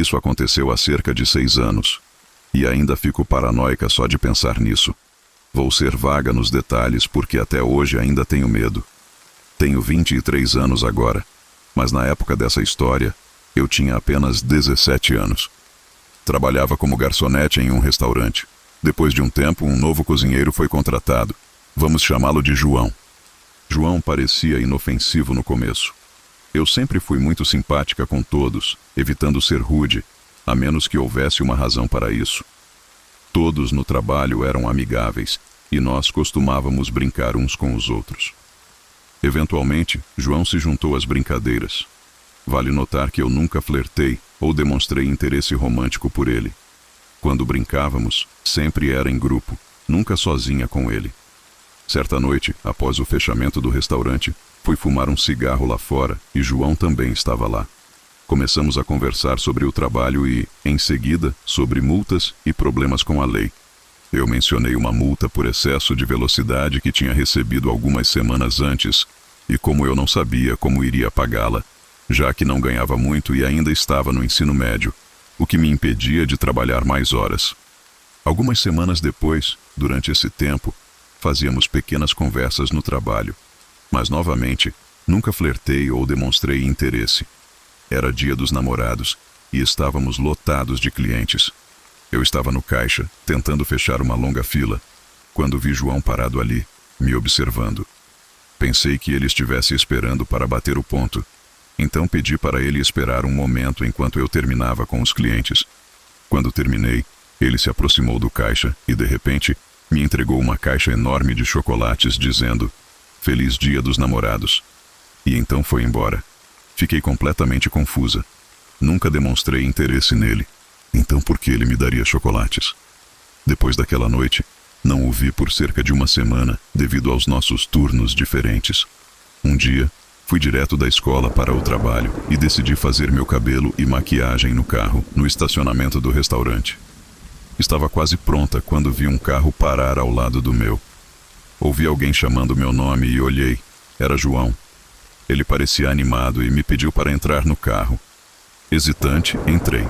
Isso aconteceu há cerca de 6 anos. E ainda fico paranoica só de pensar nisso. Vou ser vaga nos detalhes porque até hoje ainda tenho medo. Tenho 23 anos agora, mas na época dessa história, eu tinha apenas 17 anos. Trabalhava como garçonete em um restaurante. Depois de um tempo, um novo cozinheiro foi contratado. Vamos chamá-lo de João. João parecia inofensivo no começo. Eu sempre fui muito simpática com todos, evitando ser rude, a menos que houvesse uma razão para isso. Todos no trabalho eram amigáveis e nós costumávamos brincar uns com os outros. Eventualmente, João se juntou às brincadeiras. Vale notar que eu nunca flertei ou demonstrei interesse romântico por ele. Quando brincávamos, sempre era em grupo, nunca sozinha com ele. Certa noite, após o fechamento do restaurante, fui fumar um cigarro lá fora e João também estava lá. Começamos a conversar sobre o trabalho e, em seguida, sobre multas e problemas com a lei. Eu mencionei uma multa por excesso de velocidade que tinha recebido algumas semanas antes, e como eu não sabia como iria pagá-la, já que não ganhava muito e ainda estava no ensino médio, o que me impedia de trabalhar mais horas. Algumas semanas depois, durante esse tempo, fazíamos pequenas conversas no trabalho, mas novamente, nunca flertei ou demonstrei interesse. Era dia dos namorados e estávamos lotados de clientes. Eu estava no caixa, tentando fechar uma longa fila, quando vi João parado ali, me observando. Pensei que ele estivesse esperando para bater o ponto. Então pedi para ele esperar um momento enquanto eu terminava com os clientes. Quando terminei, ele se aproximou do caixa e, de repente, me entregou uma caixa enorme de chocolates, dizendo: "Feliz Dia dos Namorados." E então foi embora. Fiquei completamente confusa. Nunca demonstrei interesse nele. Então por que ele me daria chocolates? Depois daquela noite, não o vi por cerca de uma semana, devido aos nossos turnos diferentes. Um dia, fui direto da escola para o trabalho e decidi fazer meu cabelo e maquiagem no carro, no estacionamento do restaurante. Estava quase pronta quando vi um carro parar ao lado do meu. Ouvi alguém chamando meu nome e olhei. Era João. Ele parecia animado e me pediu para entrar no carro. Hesitante, entrei.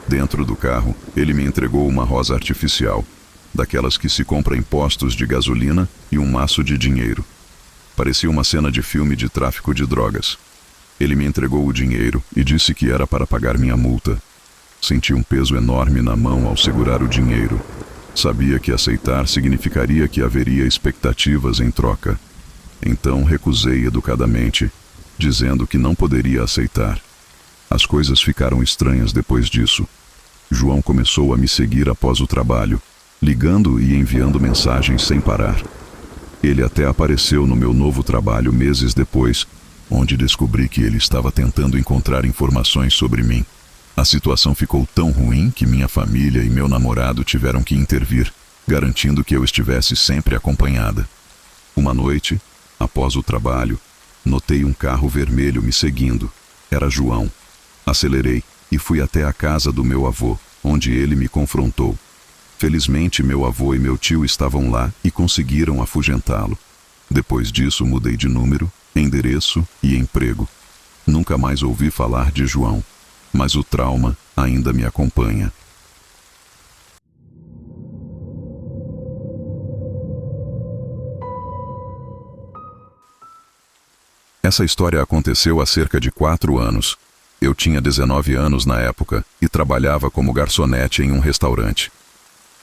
Dentro do carro, ele me entregou uma rosa artificial, daquelas que se compra em postos de gasolina, e um maço de dinheiro. Parecia uma cena de filme de tráfico de drogas. Ele me entregou o dinheiro e disse que era para pagar minha multa. Senti um peso enorme na mão ao segurar o dinheiro. Sabia que aceitar significaria que haveria expectativas em troca. Então recusei educadamente, dizendo que não poderia aceitar. As coisas ficaram estranhas depois disso. João começou a me seguir após o trabalho, ligando e enviando mensagens sem parar. Ele até apareceu no meu novo trabalho meses depois, onde descobri que ele estava tentando encontrar informações sobre mim. A situação ficou tão ruim que minha família e meu namorado tiveram que intervir, garantindo que eu estivesse sempre acompanhada. Uma noite, após o trabalho, notei um carro vermelho me seguindo. Era João. Acelerei e fui até a casa do meu avô, onde ele me confrontou. Felizmente, meu avô e meu tio estavam lá e conseguiram afugentá-lo. Depois disso, mudei de número, endereço e emprego. Nunca mais ouvi falar de João, mas o trauma ainda me acompanha. Essa história aconteceu há cerca de 4 anos. Eu tinha 19 anos na época e trabalhava como garçonete em um restaurante.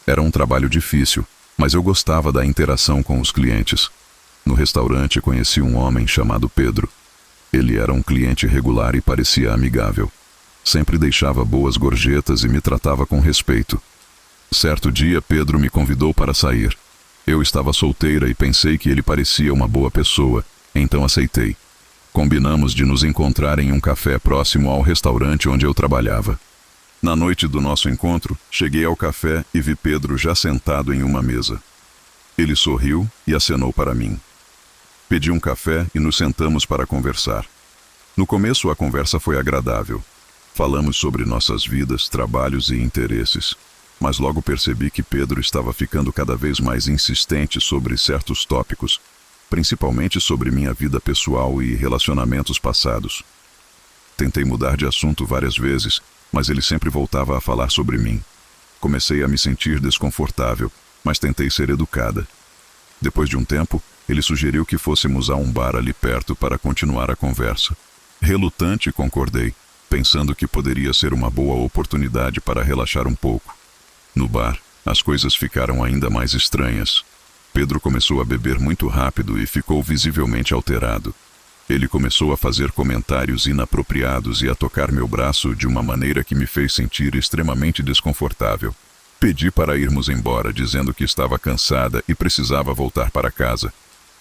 Era um trabalho difícil, mas eu gostava da interação com os clientes. No restaurante conheci um homem chamado Pedro. Ele era um cliente regular e parecia amigável. Sempre deixava boas gorjetas e me tratava com respeito. Certo dia, Pedro me convidou para sair. Eu estava solteira e pensei que ele parecia uma boa pessoa, então aceitei. Combinamos de nos encontrar em um café próximo ao restaurante onde eu trabalhava. Na noite do nosso encontro, cheguei ao café e vi Pedro já sentado em uma mesa. Ele sorriu e acenou para mim. Pedi um café e nos sentamos para conversar. No começo, a conversa foi agradável. Falamos sobre nossas vidas, trabalhos e interesses. Mas logo percebi que Pedro estava ficando cada vez mais insistente sobre certos tópicos, principalmente sobre minha vida pessoal e relacionamentos passados. Tentei mudar de assunto várias vezes, mas ele sempre voltava a falar sobre mim. Comecei a me sentir desconfortável, mas tentei ser educada. Depois de um tempo, ele sugeriu que fôssemos a um bar ali perto para continuar a conversa. Relutante, concordei, pensando que poderia ser uma boa oportunidade para relaxar um pouco. No bar, as coisas ficaram ainda mais estranhas. Pedro começou a beber muito rápido e ficou visivelmente alterado. Ele começou a fazer comentários inapropriados e a tocar meu braço de uma maneira que me fez sentir extremamente desconfortável. Pedi para irmos embora, dizendo que estava cansada e precisava voltar para casa.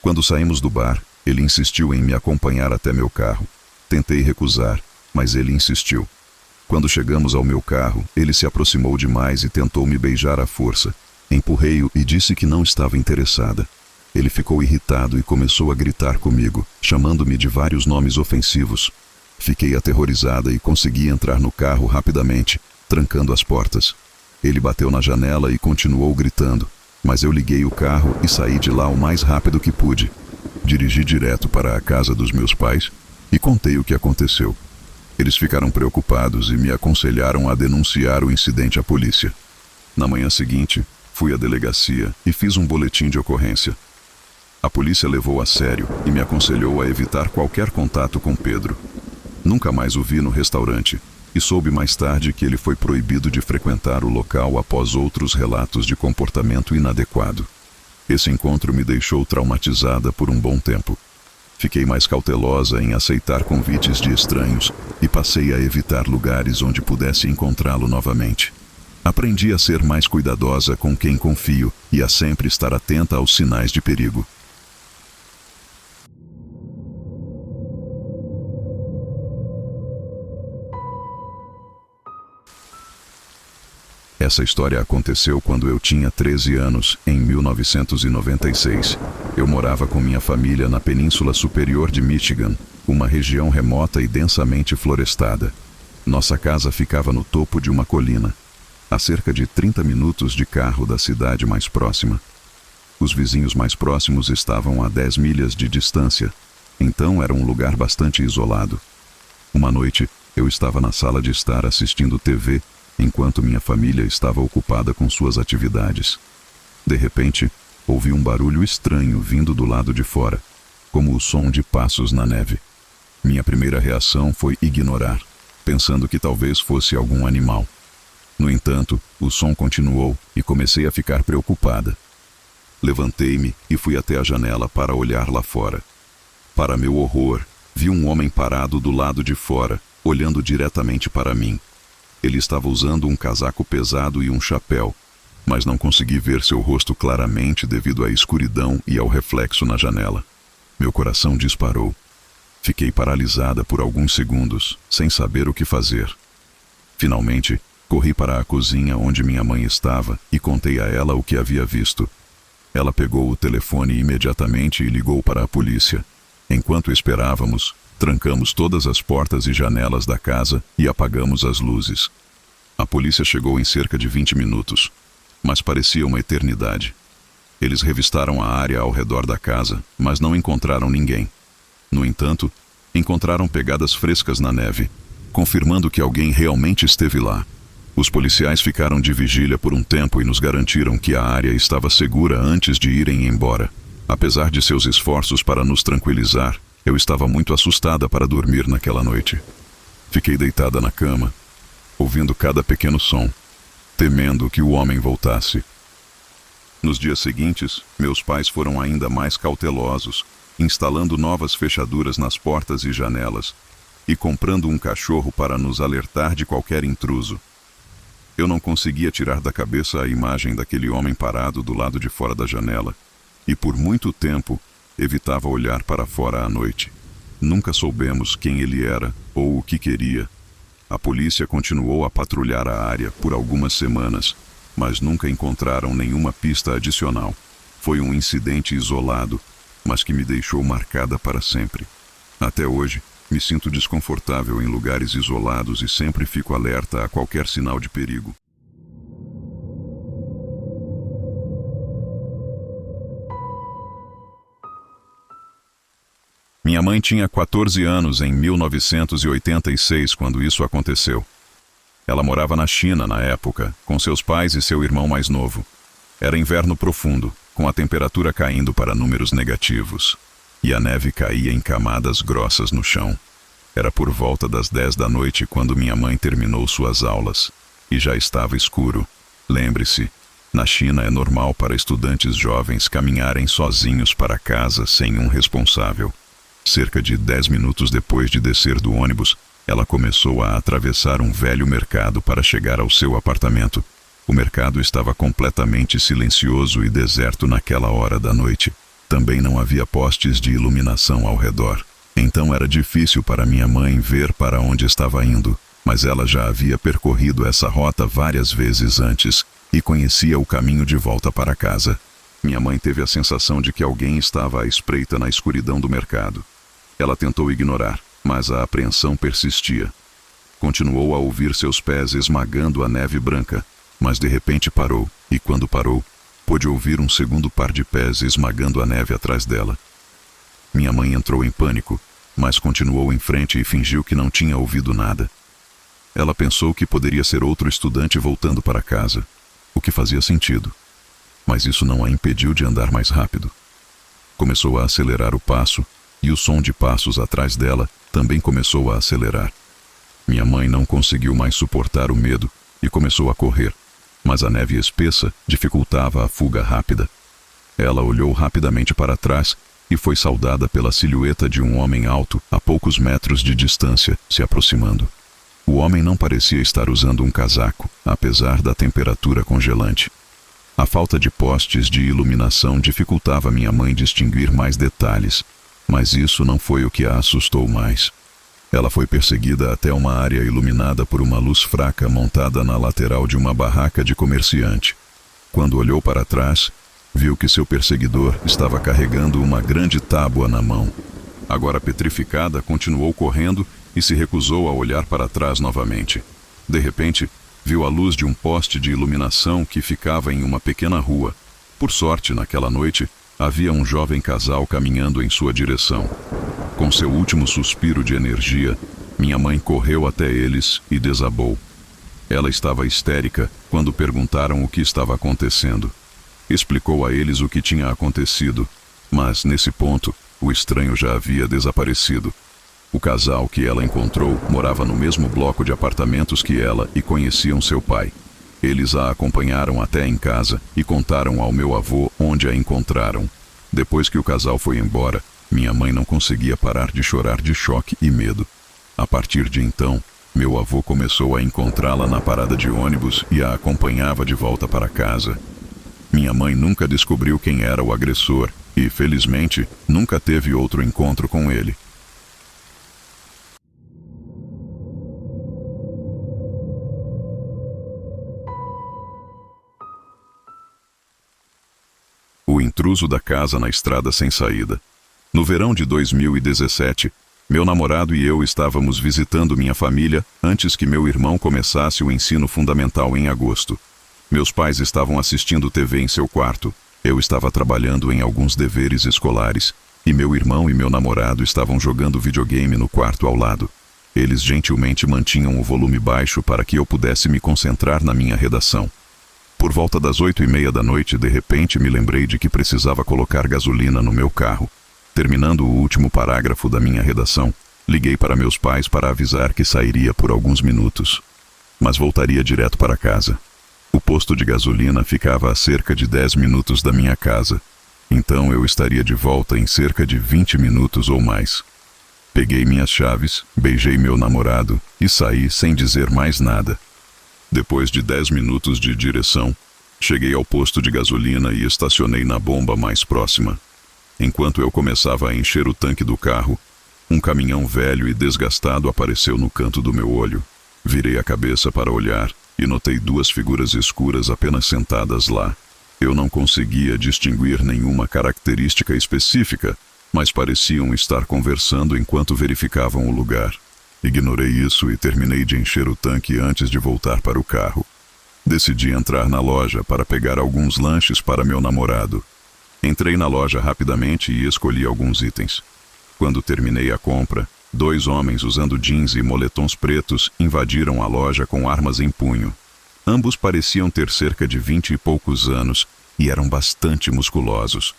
Quando saímos do bar, ele insistiu em me acompanhar até meu carro. Tentei recusar, mas ele insistiu. Quando chegamos ao meu carro, ele se aproximou demais e tentou me beijar à força. Empurrei-o e disse que não estava interessada. Ele ficou irritado e começou a gritar comigo, chamando-me de vários nomes ofensivos. Fiquei aterrorizada e consegui entrar no carro rapidamente, trancando as portas. Ele bateu na janela e continuou gritando, mas eu liguei o carro e saí de lá o mais rápido que pude. Dirigi direto para a casa dos meus pais e contei o que aconteceu. Eles ficaram preocupados e me aconselharam a denunciar o incidente à polícia. Na manhã seguinte, fui à delegacia e fiz um boletim de ocorrência. A polícia levou a sério e me aconselhou a evitar qualquer contato com Pedro. Nunca mais o vi no restaurante e soube mais tarde que ele foi proibido de frequentar o local após outros relatos de comportamento inadequado. Esse encontro me deixou traumatizada por um bom tempo. Fiquei mais cautelosa em aceitar convites de estranhos e passei a evitar lugares onde pudesse encontrá-lo novamente. Aprendi a ser mais cuidadosa com quem confio e a sempre estar atenta aos sinais de perigo. Essa história aconteceu quando eu tinha 13 anos, em 1996. Eu morava com minha família na Península Superior de Michigan, uma região remota e densamente florestada. Nossa casa ficava no topo de uma colina, a cerca de 30 minutos de carro da cidade mais próxima. Os vizinhos mais próximos estavam a 10 milhas de distância, então era um lugar bastante isolado. Uma noite, eu estava na sala de estar assistindo TV, enquanto minha família estava ocupada com suas atividades. De repente, ouvi um barulho estranho vindo do lado de fora, como o som de passos na neve. Minha primeira reação foi ignorar, pensando que talvez fosse algum animal. No entanto, o som continuou e comecei a ficar preocupada. Levantei-me e fui até a janela para olhar lá fora. Para meu horror, vi um homem parado do lado de fora, olhando diretamente para mim. Ele estava usando um casaco pesado e um chapéu, mas não consegui ver seu rosto claramente devido à escuridão e ao reflexo na janela. Meu coração disparou. Fiquei paralisada por alguns segundos, sem saber o que fazer. Finalmente, corri para a cozinha onde minha mãe estava e contei a ela o que havia visto. Ela pegou o telefone imediatamente e ligou para a polícia. Enquanto esperávamos, trancamos todas as portas e janelas da casa e apagamos as luzes. A polícia chegou em cerca de 20 minutos, mas parecia uma eternidade. Eles revistaram a área ao redor da casa, mas não encontraram ninguém. No entanto, encontraram pegadas frescas na neve, confirmando que alguém realmente esteve lá. Os policiais ficaram de vigília por um tempo e nos garantiram que a área estava segura antes de irem embora. Apesar de seus esforços para nos tranquilizar, eu estava muito assustada para dormir naquela noite. Fiquei deitada na cama, ouvindo cada pequeno som, temendo que o homem voltasse. Nos dias seguintes, meus pais foram ainda mais cautelosos, instalando novas fechaduras nas portas e janelas, e comprando um cachorro para nos alertar de qualquer intruso. Eu não conseguia tirar da cabeça a imagem daquele homem parado do lado de fora da janela, e por muito tempo evitava olhar para fora à noite. Nunca soubemos quem ele era ou o que queria. A polícia continuou a patrulhar a área por algumas semanas, mas nunca encontraram nenhuma pista adicional. Foi um incidente isolado, mas que me deixou marcada para sempre. Até hoje, me sinto desconfortável em lugares isolados e sempre fico alerta a qualquer sinal de perigo. Minha mãe tinha 14 anos em 1986 quando isso aconteceu. Ela morava na China na época, com seus pais e seu irmão mais novo. Era inverno profundo, com a temperatura caindo para números negativos. E a neve caía em camadas grossas no chão. Era por volta das 10 da noite quando minha mãe terminou suas aulas. E já estava escuro. Lembre-se, na China é normal para estudantes jovens caminharem sozinhos para casa sem um responsável. Cerca de 10 minutos depois de descer do ônibus, ela começou a atravessar um velho mercado para chegar ao seu apartamento. O mercado estava completamente silencioso e deserto naquela hora da noite. Também não havia postes de iluminação ao redor. Então era difícil para minha mãe ver para onde estava indo, mas ela já havia percorrido essa rota várias vezes antes e conhecia o caminho de volta para casa. Minha mãe teve a sensação de que alguém estava à espreita na escuridão do mercado. Ela tentou ignorar, mas a apreensão persistia. Continuou a ouvir seus pés esmagando a neve branca, mas de repente parou, e quando parou, pôde ouvir um segundo par de pés esmagando a neve atrás dela. Minha mãe entrou em pânico, mas continuou em frente e fingiu que não tinha ouvido nada. Ela pensou que poderia ser outro estudante voltando para casa, o que fazia sentido. Mas isso não a impediu de andar mais rápido. Começou a acelerar o passo, e o som de passos atrás dela também começou a acelerar. Minha mãe não conseguiu mais suportar o medo e começou a correr, mas a neve espessa dificultava a fuga rápida. Ela olhou rapidamente para trás e foi saudada pela silhueta de um homem alto a poucos metros de distância, se aproximando. O homem não parecia estar usando um casaco, apesar da temperatura congelante. A falta de postes de iluminação dificultava minha mãe distinguir mais detalhes, mas isso não foi o que a assustou mais. Ela foi perseguida até uma área iluminada por uma luz fraca montada na lateral de uma barraca de comerciante. Quando olhou para trás, viu que seu perseguidor estava carregando uma grande tábua na mão. Agora petrificada, continuou correndo e se recusou a olhar para trás novamente. De repente, viu a luz de um poste de iluminação que ficava em uma pequena rua. Por sorte, naquela noite, havia um jovem casal caminhando em sua direção. Com seu último suspiro de energia, minha mãe correu até eles e desabou. Ela estava histérica quando perguntaram o que estava acontecendo. Explicou a eles o que tinha acontecido, mas, nesse ponto, o estranho já havia desaparecido. O casal que ela encontrou morava no mesmo bloco de apartamentos que ela e conheciam seu pai. Eles a acompanharam até em casa e contaram ao meu avô onde a encontraram. Depois que o casal foi embora, minha mãe não conseguia parar de chorar de choque e medo. A partir de então, meu avô começou a encontrá-la na parada de ônibus e a acompanhava de volta para casa. Minha mãe nunca descobriu quem era o agressor e, felizmente, nunca teve outro encontro com ele. O intruso da casa na estrada sem saída. No verão de 2017, meu namorado e eu estávamos visitando minha família antes que meu irmão começasse o ensino fundamental em agosto. Meus pais estavam assistindo TV em seu quarto, eu estava trabalhando em alguns deveres escolares, e meu irmão e meu namorado estavam jogando videogame no quarto ao lado. Eles gentilmente mantinham o volume baixo para que eu pudesse me concentrar na minha redação. Por volta das 8:30 da noite, de repente me lembrei de que precisava colocar gasolina no meu carro. Terminando o último parágrafo da minha redação, liguei para meus pais para avisar que sairia por alguns minutos, mas voltaria direto para casa. O posto de gasolina ficava a cerca de 10 minutos da minha casa, então eu estaria de volta em cerca de 20 minutos ou mais. Peguei minhas chaves, beijei meu namorado e saí sem dizer mais nada. Depois de 10 minutos de direção, cheguei ao posto de gasolina e estacionei na bomba mais próxima. Enquanto eu começava a encher o tanque do carro, um caminhão velho e desgastado apareceu no canto do meu olho. Virei a cabeça para olhar e notei duas figuras escuras apenas sentadas lá. Eu não conseguia distinguir nenhuma característica específica, mas pareciam estar conversando enquanto verificavam o lugar. Ignorei isso e terminei de encher o tanque antes de voltar para o carro. Decidi entrar na loja para pegar alguns lanches para meu namorado. Entrei na loja rapidamente e escolhi alguns itens. Quando terminei a compra, 2 homens usando jeans e moletons pretos invadiram a loja com armas em punho. Ambos pareciam ter cerca de 20 e poucos anos e eram bastante musculosos.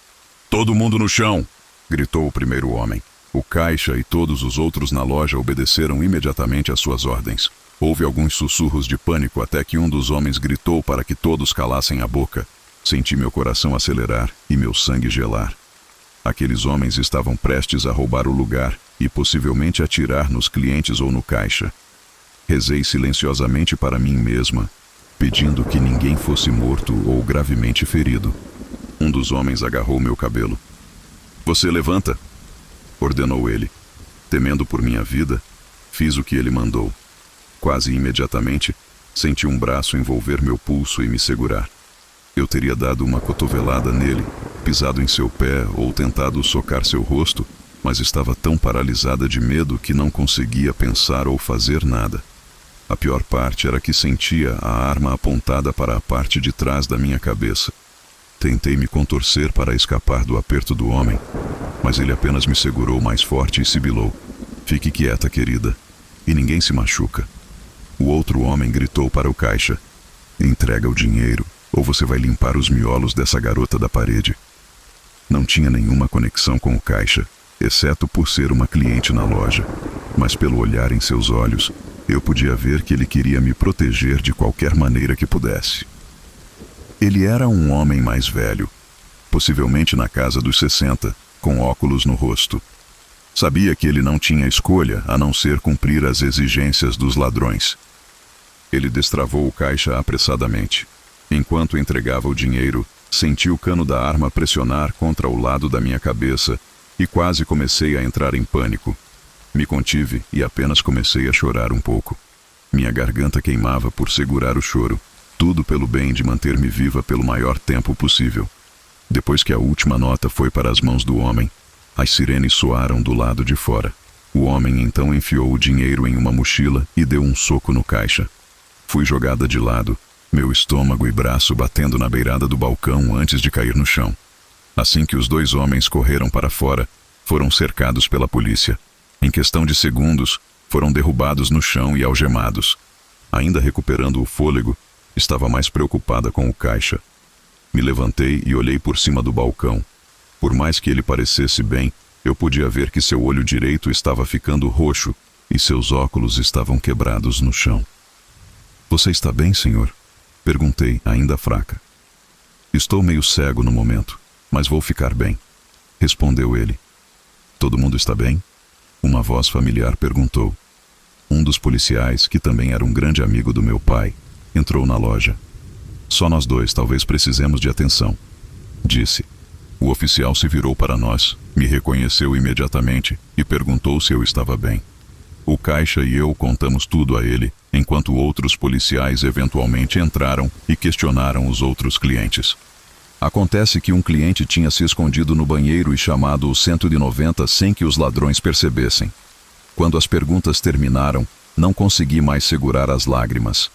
"Todo mundo no chão!" gritou o primeiro homem. O caixa e todos os outros na loja obedeceram imediatamente às suas ordens. Houve alguns sussurros de pânico até que um dos homens gritou para que todos calassem a boca. Senti meu coração acelerar e meu sangue gelar. Aqueles homens estavam prestes a roubar o lugar e possivelmente atirar nos clientes ou no caixa. Rezei silenciosamente para mim mesma, pedindo que ninguém fosse morto ou gravemente ferido. Um dos homens agarrou meu cabelo. "Você levanta!" ordenou ele. Temendo por minha vida, fiz o que ele mandou. Quase imediatamente, senti um braço envolver meu pulso e me segurar. Eu teria dado uma cotovelada nele, pisado em seu pé ou tentado socar seu rosto, mas estava tão paralisada de medo que não conseguia pensar ou fazer nada. A pior parte era que sentia a arma apontada para a parte de trás da minha cabeça. Tentei me contorcer para escapar do aperto do homem, mas ele apenas me segurou mais forte e sibilou: "Fique quieta, querida, e ninguém se machuca." O outro homem gritou para o caixa: "Entrega o dinheiro, ou você vai limpar os miolos dessa garota da parede." Não tinha nenhuma conexão com o caixa, exceto por ser uma cliente na loja, mas pelo olhar em seus olhos, eu podia ver que ele queria me proteger de qualquer maneira que pudesse. Ele era um homem mais velho, possivelmente na casa dos 60, com óculos no rosto. Sabia que ele não tinha escolha a não ser cumprir as exigências dos ladrões. Ele destravou o caixa apressadamente. Enquanto entregava o dinheiro, senti o cano da arma pressionar contra o lado da minha cabeça e quase comecei a entrar em pânico. Me contive e apenas comecei a chorar um pouco. Minha garganta queimava por segurar o choro, tudo pelo bem de manter-me viva pelo maior tempo possível. Depois que a última nota foi para as mãos do homem, as sirenes soaram do lado de fora. O homem então enfiou o dinheiro em uma mochila e deu um soco no caixa. Fui jogada de lado, meu estômago e braço batendo na beirada do balcão antes de cair no chão. Assim que os 2 homens correram para fora, foram cercados pela polícia. Em questão de segundos, foram derrubados no chão e algemados. Ainda recuperando o fôlego, estava mais preocupada com o caixa. Me levantei e olhei por cima do balcão. Por mais que ele parecesse bem, eu podia ver que seu olho direito estava ficando roxo e seus óculos estavam quebrados no chão. "Você está bem, senhor?" perguntei, ainda fraca. "Estou meio cego no momento, mas vou ficar bem", respondeu ele. "Todo mundo está bem?" Uma voz familiar perguntou. Um dos policiais, que também era um grande amigo do meu pai, entrou na loja. "Só nós 2 talvez precisemos de atenção", disse. O oficial se virou para nós, me reconheceu imediatamente e perguntou se eu estava bem. O caixa e eu contamos tudo a ele, enquanto outros policiais eventualmente entraram e questionaram os outros clientes. Acontece que um cliente tinha se escondido no banheiro e chamado o 190 sem que os ladrões percebessem. Quando as perguntas terminaram, não consegui mais segurar as lágrimas.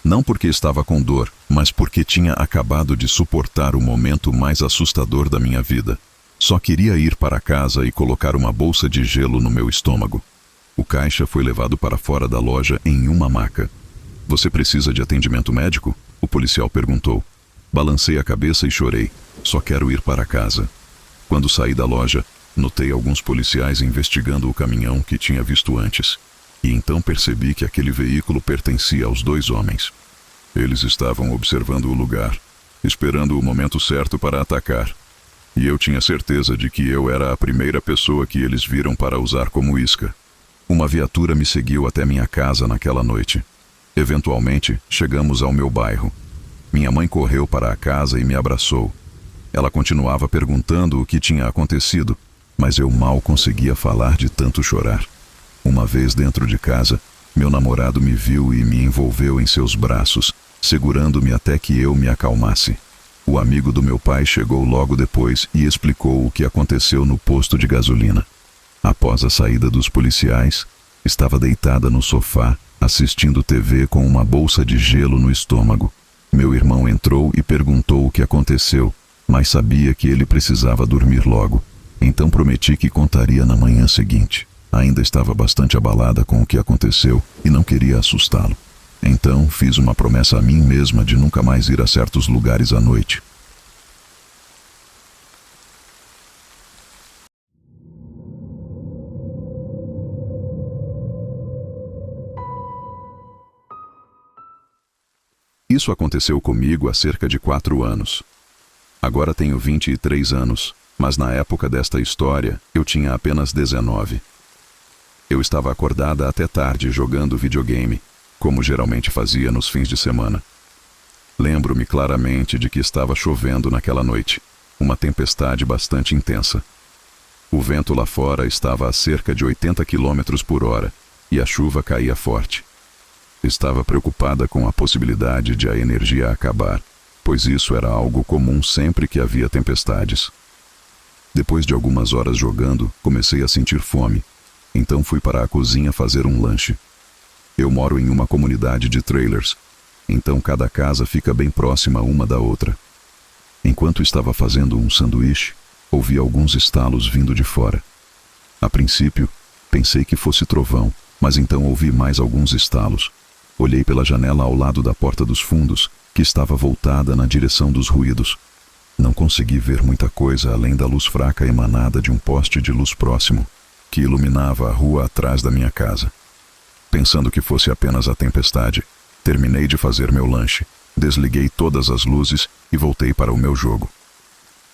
Não porque estava com dor, mas porque tinha acabado de suportar o momento mais assustador da minha vida. Só queria ir para casa e colocar uma bolsa de gelo no meu estômago. O caixa foi levado para fora da loja em uma maca. "Você precisa de atendimento médico?" o policial perguntou. Balancei a cabeça e chorei. "Só quero ir para casa." Quando saí da loja, notei alguns policiais investigando o caminhão que tinha visto antes. E então percebi que aquele veículo pertencia aos 2 homens. Eles estavam observando o lugar, esperando o momento certo para atacar. E eu tinha certeza de que eu era a primeira pessoa que eles viram para usar como isca. Uma viatura me seguiu até minha casa naquela noite. Eventualmente, chegamos ao meu bairro. Minha mãe correu para a casa e me abraçou. Ela continuava perguntando o que tinha acontecido, mas eu mal conseguia falar de tanto chorar. Uma vez dentro de casa, meu namorado me viu e me envolveu em seus braços, segurando-me até que eu me acalmasse. O amigo do meu pai chegou logo depois e explicou o que aconteceu no posto de gasolina. Após a saída dos policiais, estava deitada no sofá, assistindo TV com uma bolsa de gelo no estômago. Meu irmão entrou e perguntou o que aconteceu, mas sabia que ele precisava dormir logo. Então prometi que contaria na manhã seguinte. Ainda estava bastante abalada com o que aconteceu e não queria assustá-lo. Então, fiz uma promessa a mim mesma de nunca mais ir a certos lugares à noite. Isso aconteceu comigo há cerca de 4 anos. Agora tenho 23 anos, mas na época desta história eu tinha apenas 19. Eu estava acordada até tarde jogando videogame, como geralmente fazia nos fins de semana. Lembro-me claramente de que estava chovendo naquela noite, uma tempestade bastante intensa. O vento lá fora estava a cerca de 80 km/h e a chuva caía forte. Estava preocupada com a possibilidade de a energia acabar, pois isso era algo comum sempre que havia tempestades. Depois de algumas horas jogando, comecei a sentir fome, então fui para a cozinha fazer um lanche. Eu moro em uma comunidade de trailers, então cada casa fica bem próxima uma da outra. Enquanto estava fazendo um sanduíche, ouvi alguns estalos vindo de fora. A princípio, pensei que fosse trovão, mas então ouvi mais alguns estalos. Olhei pela janela ao lado da porta dos fundos, que estava voltada na direção dos ruídos. Não consegui ver muita coisa além da luz fraca emanada de um poste de luz próximo, que iluminava a rua atrás da minha casa. Pensando que fosse apenas a tempestade, terminei de fazer meu lanche, desliguei todas as luzes e voltei para o meu jogo.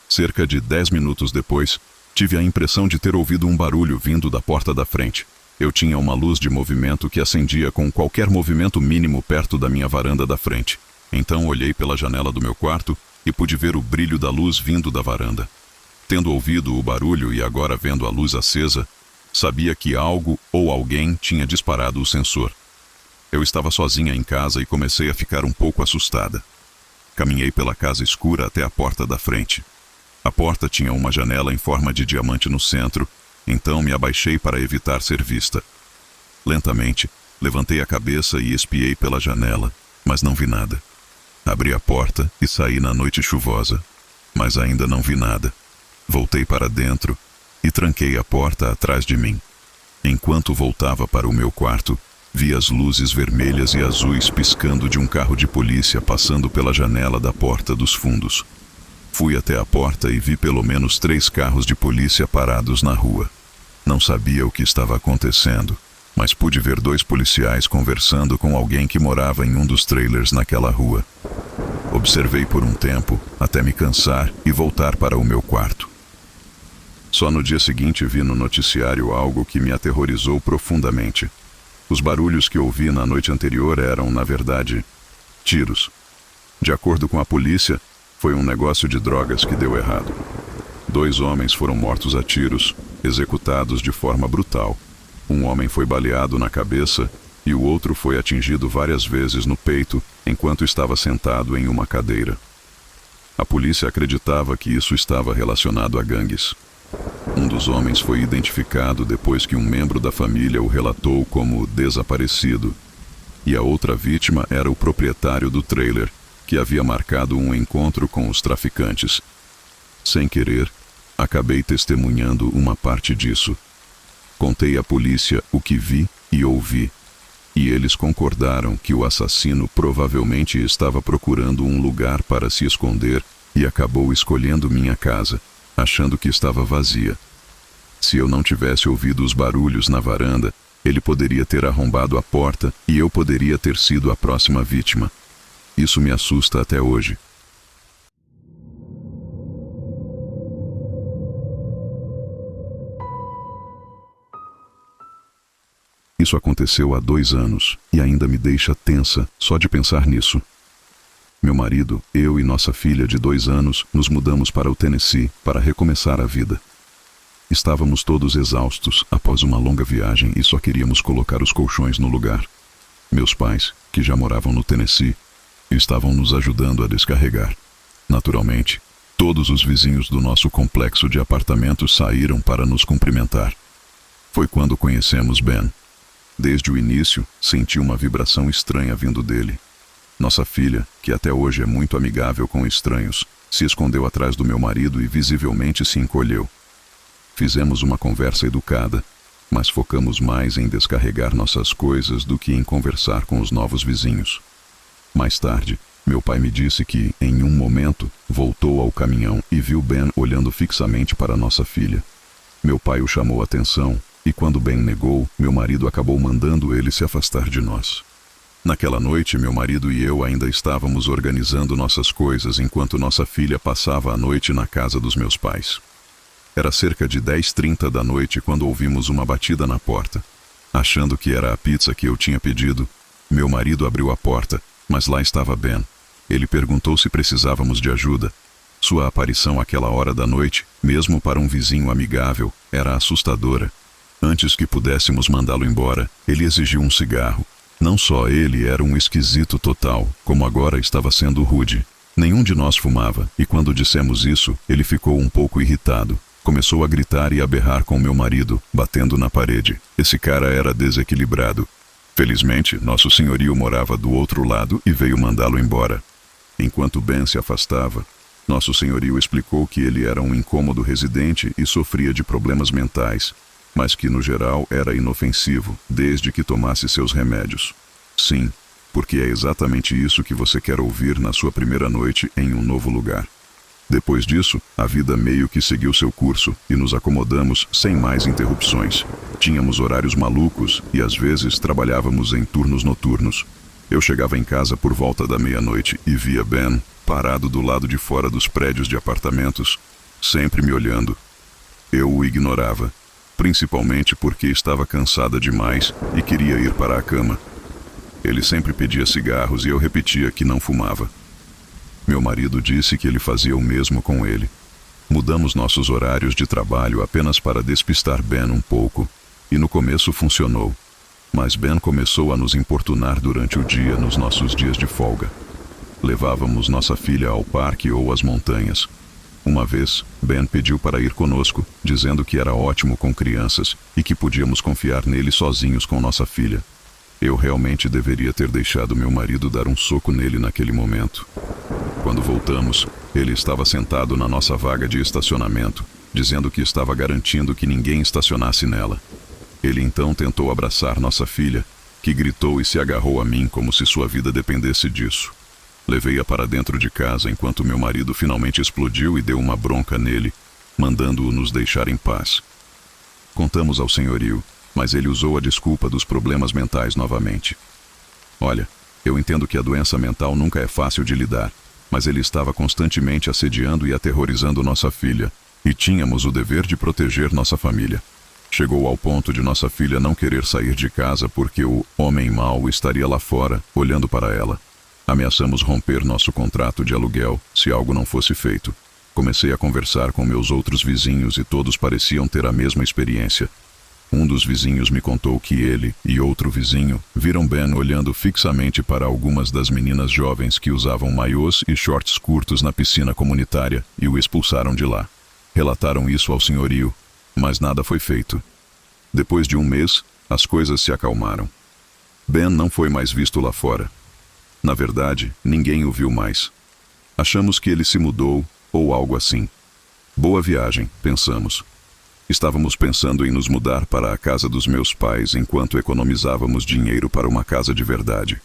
Cerca de 10 minutos depois, tive a impressão de ter ouvido um barulho vindo da porta da frente. Eu tinha uma luz de movimento que acendia com qualquer movimento mínimo perto da minha varanda da frente. Então olhei pela janela do meu quarto e pude ver o brilho da luz vindo da varanda. Tendo ouvido o barulho e agora vendo a luz acesa, sabia que algo ou alguém tinha disparado o sensor. Eu estava sozinha em casa e comecei a ficar um pouco assustada. Caminhei pela casa escura até a porta da frente. A porta tinha uma janela em forma de diamante no centro, então me abaixei para evitar ser vista. Lentamente, levantei a cabeça e espiei pela janela, mas não vi nada. Abri a porta e saí na noite chuvosa, mas ainda não vi nada. Voltei para dentro e tranquei a porta atrás de mim. Enquanto voltava para o meu quarto, vi as luzes vermelhas e azuis piscando de um carro de polícia passando pela janela da porta dos fundos. Fui até a porta e vi pelo menos 3 carros de polícia parados na rua. Não sabia o que estava acontecendo, mas pude ver 2 policiais conversando com alguém que morava em um dos trailers naquela rua. Observei por um tempo, até me cansar e voltar para o meu quarto. Só no dia seguinte vi no noticiário algo que me aterrorizou profundamente. Os barulhos que ouvi na noite anterior eram, na verdade, tiros. De acordo com a polícia, foi um negócio de drogas que deu errado. 2 homens foram mortos a tiros, executados de forma brutal. Um homem foi baleado na cabeça e o outro foi atingido várias vezes no peito enquanto estava sentado em uma cadeira. A polícia acreditava que isso estava relacionado a gangues. Um dos homens foi identificado depois que um membro da família o relatou como desaparecido, e a outra vítima era o proprietário do trailer, que havia marcado um encontro com os traficantes. Sem querer, acabei testemunhando uma parte disso. Contei à polícia o que vi e ouvi, e eles concordaram que o assassino provavelmente estava procurando um lugar para se esconder e acabou escolhendo minha casa, achando que estava vazia. Se eu não tivesse ouvido os barulhos na varanda, ele poderia ter arrombado a porta e eu poderia ter sido a próxima vítima. Isso me assusta até hoje. Isso aconteceu há 2 anos e ainda me deixa tensa só de pensar nisso. Meu marido, eu e nossa filha de 2 anos nos mudamos para o Tennessee para recomeçar a vida. Estávamos todos exaustos após uma longa viagem e só queríamos colocar os colchões no lugar. Meus pais, que já moravam no Tennessee, estavam nos ajudando a descarregar. Naturalmente, todos os vizinhos do nosso complexo de apartamentos saíram para nos cumprimentar. Foi quando conhecemos Ben. Desde o início, senti uma vibração estranha vindo dele. Nossa filha, que até hoje é muito amigável com estranhos, se escondeu atrás do meu marido e visivelmente se encolheu. Fizemos uma conversa educada, mas focamos mais em descarregar nossas coisas do que em conversar com os novos vizinhos. Mais tarde, meu pai me disse que, em um momento, voltou ao caminhão e viu Ben olhando fixamente para nossa filha. Meu pai o chamou a atenção, e quando Ben negou, meu marido acabou mandando ele se afastar de nós. Naquela noite, meu marido e eu ainda estávamos organizando nossas coisas enquanto nossa filha passava a noite na casa dos meus pais. Era cerca de 10h30 da noite quando ouvimos uma batida na porta. Achando que era a pizza que eu tinha pedido, meu marido abriu a porta, mas lá estava Ben. Ele perguntou se precisávamos de ajuda. Sua aparição àquela hora da noite, mesmo para um vizinho amigável, era assustadora. Antes que pudéssemos mandá-lo embora, ele exigiu um cigarro. Não só ele era um esquisito total, como agora estava sendo rude. Nenhum de nós fumava, e quando dissemos isso, ele ficou um pouco irritado. Começou a gritar e a berrar com meu marido, batendo na parede. Esse cara era desequilibrado. Felizmente, nosso senhorio morava do outro lado e veio mandá-lo embora. Enquanto Ben se afastava, nosso senhorio explicou que ele era um incômodo residente e sofria de problemas mentais, mas que no geral era inofensivo, desde que tomasse seus remédios. Sim, porque é exatamente isso que você quer ouvir na sua primeira noite em um novo lugar. Depois disso, a vida meio que seguiu seu curso e nos acomodamos sem mais interrupções. Tínhamos horários malucos e às vezes trabalhávamos em turnos noturnos. Eu chegava em casa por volta da meia-noite e via Ben parado do lado de fora dos prédios de apartamentos, sempre me olhando. Eu o ignorava, principalmente porque estava cansada demais e queria ir para a cama. Ele sempre pedia cigarros e eu repetia que não fumava. Meu marido disse que ele fazia o mesmo com ele. Mudamos nossos horários de trabalho apenas para despistar Ben um pouco, e no começo funcionou. Mas Ben começou a nos importunar durante o dia nos nossos dias de folga. Levávamos nossa filha ao parque ou às montanhas. Uma vez, Ben pediu para ir conosco, dizendo que era ótimo com crianças e que podíamos confiar nele sozinhos com nossa filha. Eu realmente deveria ter deixado meu marido dar um soco nele naquele momento. Quando voltamos, ele estava sentado na nossa vaga de estacionamento, dizendo que estava garantindo que ninguém estacionasse nela. Ele então tentou abraçar nossa filha, que gritou e se agarrou a mim como se sua vida dependesse disso. Levei-a para dentro de casa enquanto meu marido finalmente explodiu e deu uma bronca nele, mandando-o nos deixar em paz. Contamos ao senhorio, mas ele usou a desculpa dos problemas mentais novamente. Olha, eu entendo que a doença mental nunca é fácil de lidar, mas ele estava constantemente assediando e aterrorizando nossa filha, e tínhamos o dever de proteger nossa família. Chegou ao ponto de nossa filha não querer sair de casa porque o homem mau estaria lá fora, olhando para ela. Ameaçamos romper nosso contrato de aluguel se algo não fosse feito. Comecei a conversar com meus outros vizinhos e todos pareciam ter a mesma experiência. Um dos vizinhos me contou que ele e outro vizinho viram Ben olhando fixamente para algumas das meninas jovens que usavam maiôs e shorts curtos na piscina comunitária e o expulsaram de lá. Relataram isso ao senhorio, mas nada foi feito. Depois de um mês, as coisas se acalmaram. Ben não foi mais visto lá fora. Na verdade, ninguém o viu mais. Achamos que ele se mudou ou algo assim. Boa viagem, pensamos. Estávamos pensando em nos mudar para a casa dos meus pais enquanto economizávamos dinheiro para uma casa de verdade.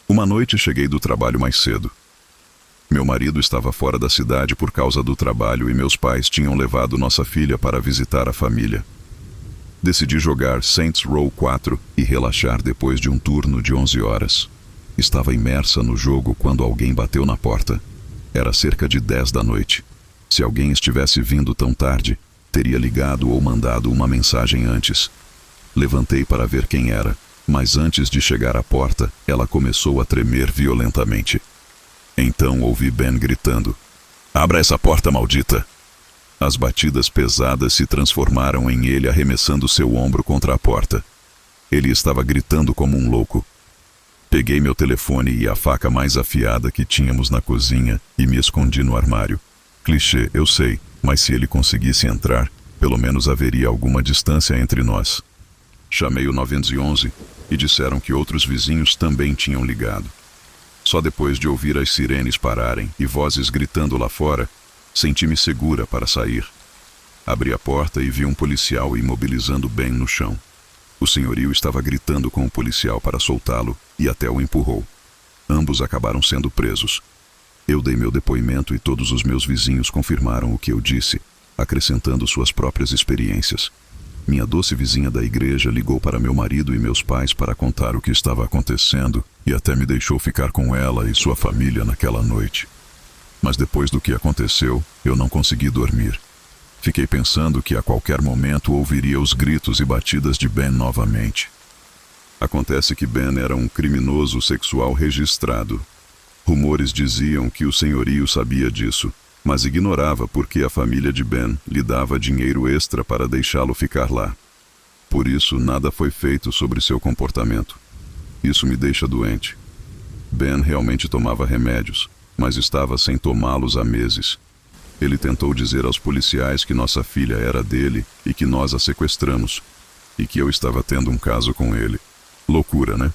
Uma noite cheguei do trabalho mais cedo. Meu marido estava fora da cidade por causa do trabalho e meus pais tinham levado nossa filha para visitar a família. Decidi jogar Saints Row 4 e relaxar depois de um turno de 11 horas. Estava imersa no jogo quando alguém bateu na porta. Era cerca de 10 da noite. Se alguém estivesse vindo tão tarde, teria ligado ou mandado uma mensagem antes. Levantei para ver quem era, mas antes de chegar à porta, ela começou a tremer violentamente. Então ouvi Ben gritando: "Abra essa porta, maldita!" As batidas pesadas se transformaram em ele arremessando seu ombro contra a porta. Ele estava gritando como um louco. Peguei meu telefone e a faca mais afiada que tínhamos na cozinha e me escondi no armário. Clichê, eu sei, mas se ele conseguisse entrar, pelo menos haveria alguma distância entre nós. Chamei o 911 e disseram que outros vizinhos também tinham ligado. Só depois de ouvir as sirenes pararem e vozes gritando lá fora, senti-me segura para sair. Abri a porta e vi um policial imobilizando Ben no chão. O senhorio estava gritando com o policial para soltá-lo e até o empurrou. Ambos acabaram sendo presos. Eu dei meu depoimento e todos os meus vizinhos confirmaram o que eu disse, acrescentando suas próprias experiências. Minha doce vizinha da igreja ligou para meu marido e meus pais para contar o que estava acontecendo e até me deixou ficar com ela e sua família naquela noite. Mas depois do que aconteceu, eu não consegui dormir. Fiquei pensando que a qualquer momento ouviria os gritos e batidas de Ben novamente. Acontece que Ben era um criminoso sexual registrado. Rumores diziam que o senhorio sabia disso, mas ignorava porque a família de Ben lhe dava dinheiro extra para deixá-lo ficar lá. Por isso, nada foi feito sobre seu comportamento. Isso me deixa doente. Ben realmente tomava remédios, mas estava sem tomá-los há meses. Ele tentou dizer aos policiais que nossa filha era dele e que nós a sequestramos, e que eu estava tendo um caso com ele. Loucura, né?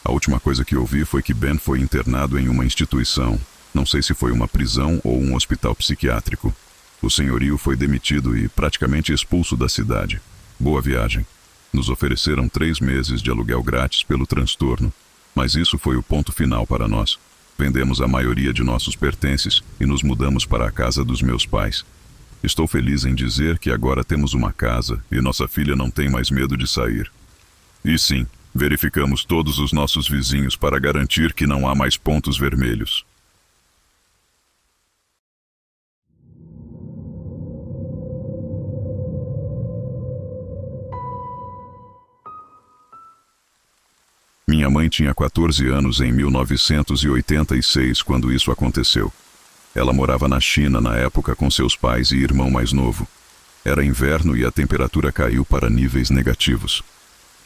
A última coisa que ouvi foi que Ben foi internado em uma instituição. Não sei se foi uma prisão ou um hospital psiquiátrico. O senhorio foi demitido e praticamente expulso da cidade. Boa viagem. Nos ofereceram 3 meses de aluguel grátis pelo transtorno, mas isso foi o ponto final para nós. Vendemos a maioria de nossos pertences e nos mudamos para a casa dos meus pais. Estou feliz em dizer que agora temos uma casa e nossa filha não tem mais medo de sair. E sim, verificamos todos os nossos vizinhos para garantir que não há mais pontos vermelhos. Minha mãe tinha 14 anos em 1986 quando isso aconteceu. Ela morava na China na época com seus pais e irmão mais novo. Era inverno e a temperatura caiu para níveis negativos.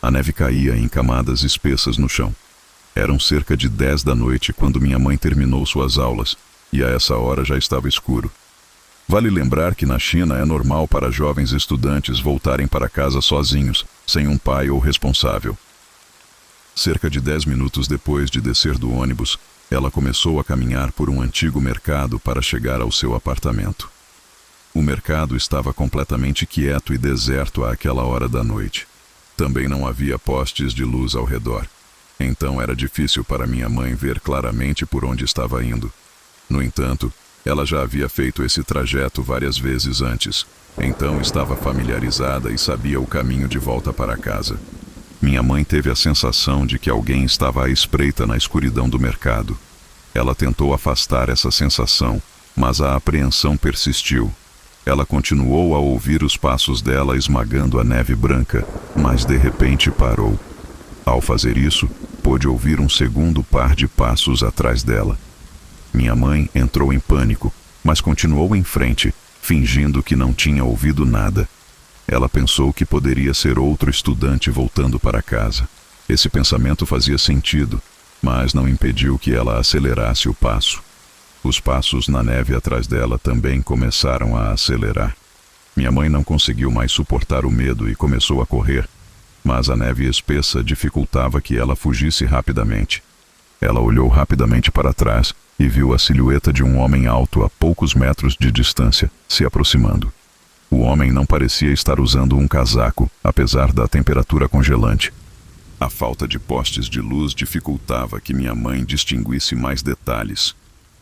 A neve caía em camadas espessas no chão. Eram cerca de 10 da noite quando minha mãe terminou suas aulas, e a essa hora já estava escuro. Vale lembrar que na China é normal para jovens estudantes voltarem para casa sozinhos, sem um pai ou responsável. Cerca de 10 minutos depois de descer do ônibus, ela começou a caminhar por um antigo mercado para chegar ao seu apartamento. O mercado estava completamente quieto e deserto àquela hora da noite. Também não havia postes de luz ao redor. Então era difícil para minha mãe ver claramente por onde estava indo. No entanto, ela já havia feito esse trajeto várias vezes antes, então estava familiarizada e sabia o caminho de volta para casa. Minha mãe teve a sensação de que alguém estava à espreita na escuridão do mercado. Ela tentou afastar essa sensação, mas a apreensão persistiu. Ela continuou a ouvir os passos dela esmagando a neve branca, mas de repente parou. Ao fazer isso, pôde ouvir um segundo par de passos atrás dela. Minha mãe entrou em pânico, mas continuou em frente, fingindo que não tinha ouvido nada. Ela pensou que poderia ser outro estudante voltando para casa. Esse pensamento fazia sentido, mas não impediu que ela acelerasse o passo. Os passos na neve atrás dela também começaram a acelerar. Minha mãe não conseguiu mais suportar o medo e começou a correr, mas a neve espessa dificultava que ela fugisse rapidamente. Ela olhou rapidamente para trás e viu a silhueta de um homem alto a poucos metros de distância, se aproximando. O homem não parecia estar usando um casaco, apesar da temperatura congelante. A falta de postes de luz dificultava que minha mãe distinguisse mais detalhes.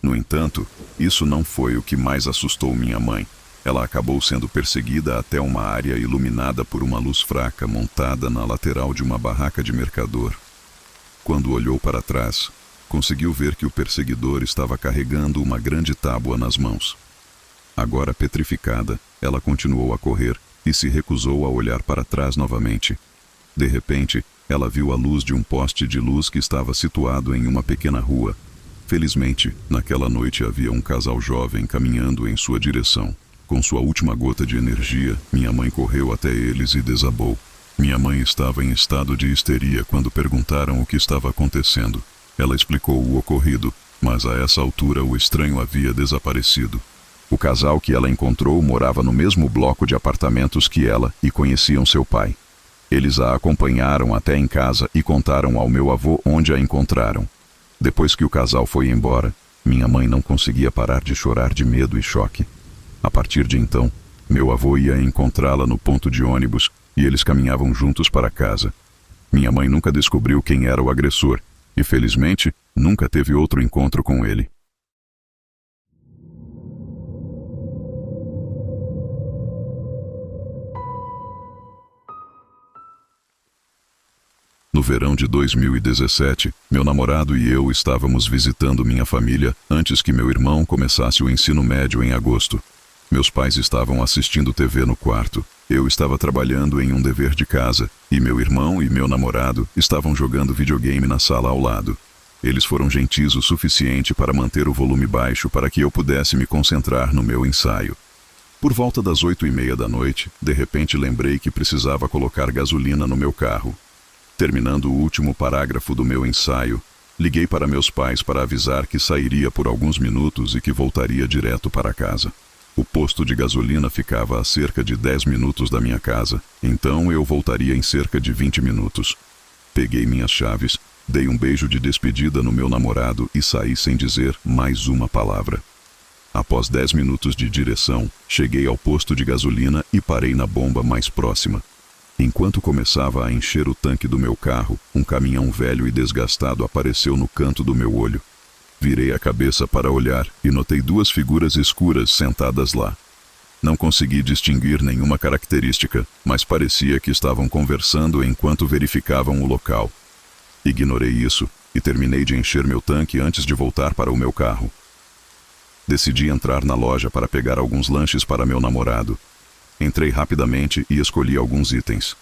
No entanto, isso não foi o que mais assustou minha mãe. Ela acabou sendo perseguida até uma área iluminada por uma luz fraca montada na lateral de uma barraca de mercador. Quando olhou para trás, conseguiu ver que o perseguidor estava carregando uma grande tábua nas mãos. Agora petrificada, ela continuou a correr e se recusou a olhar para trás novamente. De repente, ela viu a luz de um poste de luz que estava situado em uma pequena rua. Felizmente, naquela noite havia um casal jovem caminhando em sua direção. Com sua última gota de energia, minha mãe correu até eles e desabou. Minha mãe estava em estado de histeria quando perguntaram o que estava acontecendo. Ela explicou o ocorrido, mas a essa altura o estranho havia desaparecido. O casal que ela encontrou morava no mesmo bloco de apartamentos que ela e conheciam seu pai. Eles a acompanharam até em casa e contaram ao meu avô onde a encontraram. Depois que o casal foi embora, minha mãe não conseguia parar de chorar de medo e choque. A partir de então, Meu avô ia encontrá-la no ponto de ônibus e eles caminhavam juntos para casa. Minha mãe nunca descobriu quem era o agressor e, felizmente, nunca teve outro encontro com ele. No verão de 2017, meu namorado e eu estávamos visitando minha família antes que meu irmão começasse o ensino médio em agosto. Meus pais estavam assistindo TV no quarto. Eu estava trabalhando em um dever de casa e meu irmão e meu namorado estavam jogando videogame na sala ao lado. Eles foram gentis o suficiente para manter o volume baixo para que eu pudesse me concentrar no meu ensaio. Por volta das 8:30 da noite, de repente lembrei que precisava colocar gasolina no meu carro. Terminando o último parágrafo do meu ensaio, liguei para meus pais para avisar que sairia por alguns minutos e que voltaria direto para casa. O posto de gasolina ficava a cerca de 10 minutos da minha casa, então eu voltaria em cerca de 20 minutos. Peguei minhas chaves, dei um beijo de despedida no meu namorado e saí sem dizer mais uma palavra. Após 10 minutos de direção, cheguei ao posto de gasolina e parei na bomba mais próxima. Enquanto começava a encher o tanque do meu carro, um caminhão velho e desgastado apareceu no canto do meu olho. Virei a cabeça para olhar e notei duas figuras escuras sentadas lá. Não consegui distinguir nenhuma característica, mas parecia que estavam conversando enquanto verificavam o local. Ignorei isso e terminei de encher meu tanque antes de voltar para o meu carro. Decidi entrar na loja para pegar alguns lanches para meu namorado. Entrei rapidamente e escolhi alguns itens.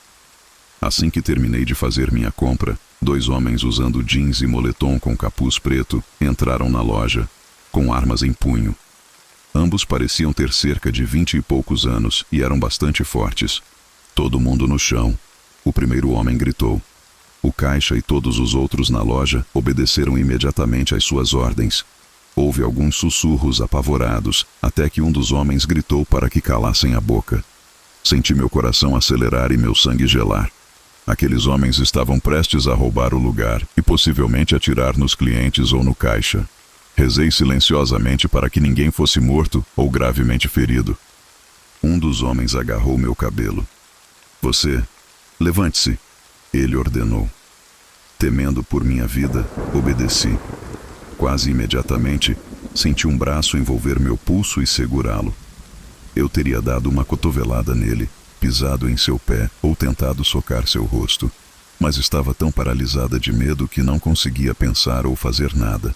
Assim que terminei de fazer minha compra, 2 homens usando jeans e moletom com capuz preto entraram na loja, com armas em punho. Ambos pareciam ter cerca de 20 e poucos anos e eram bastante fortes. Todo mundo no chão. O primeiro homem gritou. O caixa e todos os outros na loja obedeceram imediatamente às suas ordens. Houve alguns sussurros apavorados, até que um dos homens gritou para que calassem a boca. Senti meu coração acelerar e meu sangue gelar. Aqueles homens estavam prestes a roubar o lugar e possivelmente atirar nos clientes ou no caixa. Rezei silenciosamente para que ninguém fosse morto ou gravemente ferido. Um dos homens agarrou meu cabelo. Você, levante-se, ele ordenou. Temendo por minha vida, obedeci. Quase imediatamente, senti um braço envolver meu pulso e segurá-lo. Eu teria dado uma cotovelada nele, pisado em seu pé ou tentado socar seu rosto, mas estava tão paralisada de medo que não conseguia pensar ou fazer nada.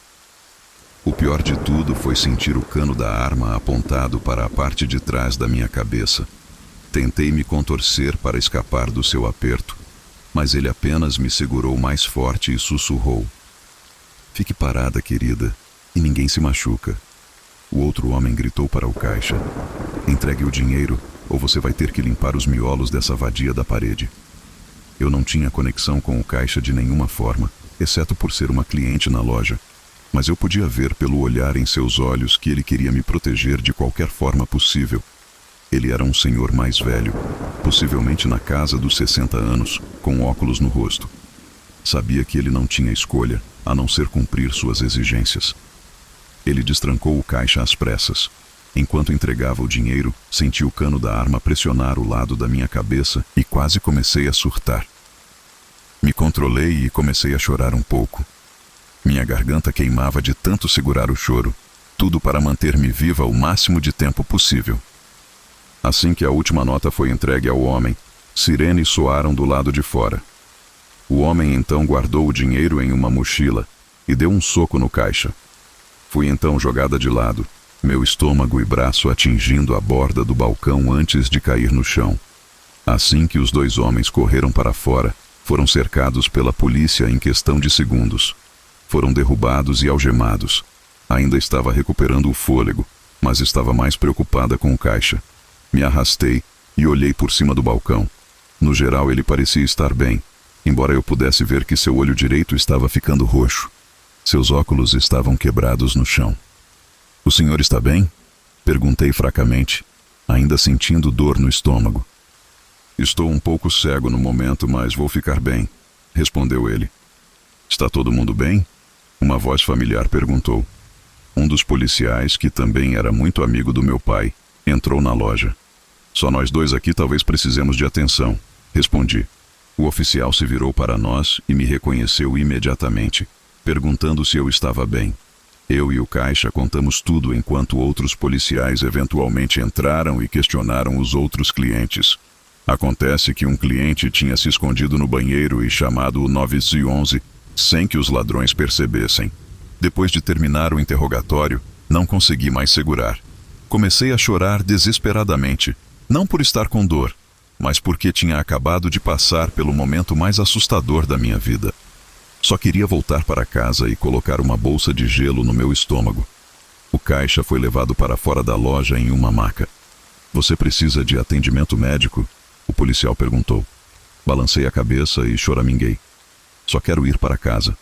O pior de tudo foi sentir o cano da arma apontado para a parte de trás da minha cabeça. Tentei me contorcer para escapar do seu aperto, mas ele apenas me segurou mais forte e sussurrou. Fique parada, querida, e ninguém se machuca. O outro homem gritou para o caixa. Entregue o dinheiro, ou você vai ter que limpar os miolos dessa vadia da parede. Eu não tinha conexão com o caixa de nenhuma forma, exceto por ser uma cliente na loja. Mas eu podia ver pelo olhar em seus olhos que ele queria me proteger de qualquer forma possível. Ele era um senhor mais velho, possivelmente na casa dos 60 anos, com óculos no rosto. Sabia que ele não tinha escolha, a não ser cumprir suas exigências. Ele destrancou o caixa às pressas. Enquanto entregava o dinheiro, senti o cano da arma pressionar o lado da minha cabeça e quase comecei a surtar. Me controlei e comecei a chorar um pouco. Minha garganta queimava de tanto segurar o choro, tudo para manter-me viva o máximo de tempo possível. Assim que a última nota foi entregue ao homem, sirenes soaram do lado de fora. O homem então guardou o dinheiro em uma mochila e deu um soco no caixa. Fui então jogada de lado, meu estômago e braço atingindo a borda do balcão antes de cair no chão. Assim que os 2 homens correram para fora, foram cercados pela polícia em questão de segundos. Foram derrubados e algemados. Ainda estava recuperando o fôlego, mas estava mais preocupada com o caixa. Me arrastei e olhei por cima do balcão. No geral, ele parecia estar bem, embora eu pudesse ver que seu olho direito estava ficando roxo. Seus óculos estavam quebrados no chão. O senhor está bem? Perguntei fracamente, ainda sentindo dor no estômago. Estou um pouco cego no momento, mas vou ficar bem, respondeu ele. Está todo mundo bem? Uma voz familiar perguntou. Um dos policiais, que também era muito amigo do meu pai, entrou na loja. Só nós dois aqui talvez precisemos de atenção, respondi. O oficial se virou para nós e me reconheceu imediatamente, perguntando se eu estava bem. Eu e o caixa contamos tudo enquanto outros policiais eventualmente entraram e questionaram os outros clientes. Acontece que um cliente tinha se escondido no banheiro e chamado o 911 sem que os ladrões percebessem. Depois de terminar o interrogatório, não consegui mais segurar. Comecei a chorar desesperadamente, não por estar com dor, mas porque tinha acabado de passar pelo momento mais assustador da minha vida. Só queria voltar para casa e colocar uma bolsa de gelo no meu estômago. O caixa foi levado para fora da loja em uma maca. "Você precisa de atendimento médico?" o policial perguntou. Balancei a cabeça e choraminguei. "Só quero ir para casa."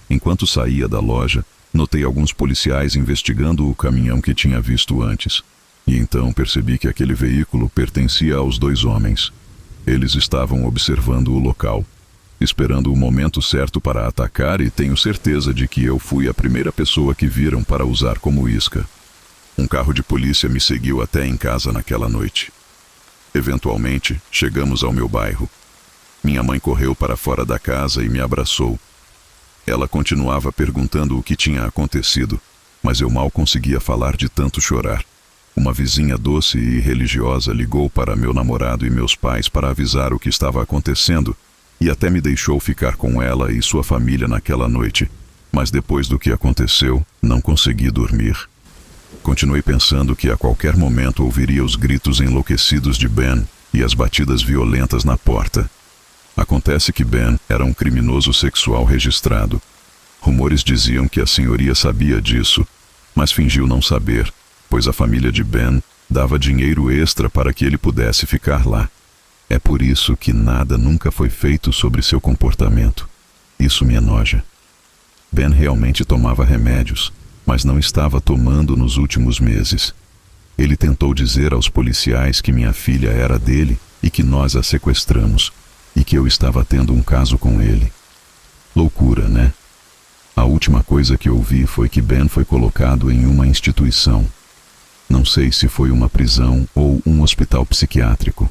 Enquanto saía da loja, notei alguns policiais investigando o caminhão que tinha visto antes. E então percebi que aquele veículo pertencia aos 2 homens. Eles estavam observando o local, esperando o momento certo para atacar, e tenho certeza de que eu fui a primeira pessoa que viram para usar como isca. Um carro de polícia me seguiu até em casa naquela noite. Eventualmente, chegamos ao meu bairro. Minha mãe correu para fora da casa e me abraçou. Ela continuava perguntando o que tinha acontecido, mas eu mal conseguia falar de tanto chorar. Uma vizinha doce e religiosa ligou para meu namorado e meus pais para avisar o que estava acontecendo, e até me deixou ficar com ela e sua família naquela noite. Mas depois do que aconteceu, não consegui dormir. Continuei pensando que a qualquer momento ouviria os gritos enlouquecidos de Ben e as batidas violentas na porta. Acontece que Ben era um criminoso sexual registrado. Rumores diziam que a senhoria sabia disso, mas fingiu não saber, pois a família de Ben dava dinheiro extra para que ele pudesse ficar lá. É por isso que nada nunca foi feito sobre seu comportamento. Isso me enoja. Ben realmente tomava remédios, mas não estava tomando nos últimos meses. Ele tentou dizer aos policiais que minha filha era dele e que nós a sequestramos, e que eu estava tendo um caso com ele. Loucura, né? A última coisa que ouvi foi que Ben foi colocado em uma instituição. Não sei se foi uma prisão ou um hospital psiquiátrico.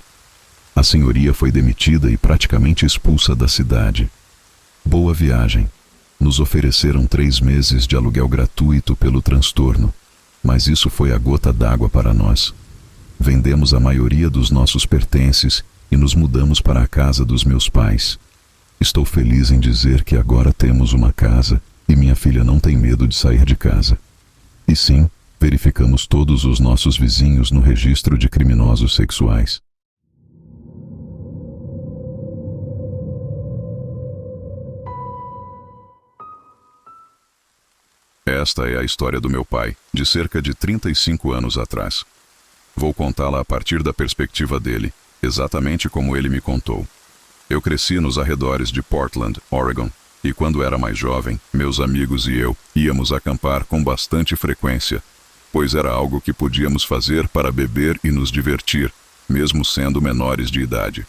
A senhoria foi demitida e praticamente expulsa da cidade. Boa viagem. Nos ofereceram 3 meses de aluguel gratuito pelo transtorno, mas isso foi a gota d'água para nós. Vendemos a maioria dos nossos pertences e nos mudamos para a casa dos meus pais. Estou feliz em dizer que agora temos uma casa e minha filha não tem medo de sair de casa. E sim, verificamos todos os nossos vizinhos no registro de criminosos sexuais. Esta é a história do meu pai, de cerca de 35 anos atrás. Vou contá-la a partir da perspectiva dele, exatamente como ele me contou. Eu cresci nos arredores de Portland, Oregon, e quando era mais jovem, meus amigos e eu íamos acampar com bastante frequência, pois era algo que podíamos fazer para beber e nos divertir, mesmo sendo menores de idade.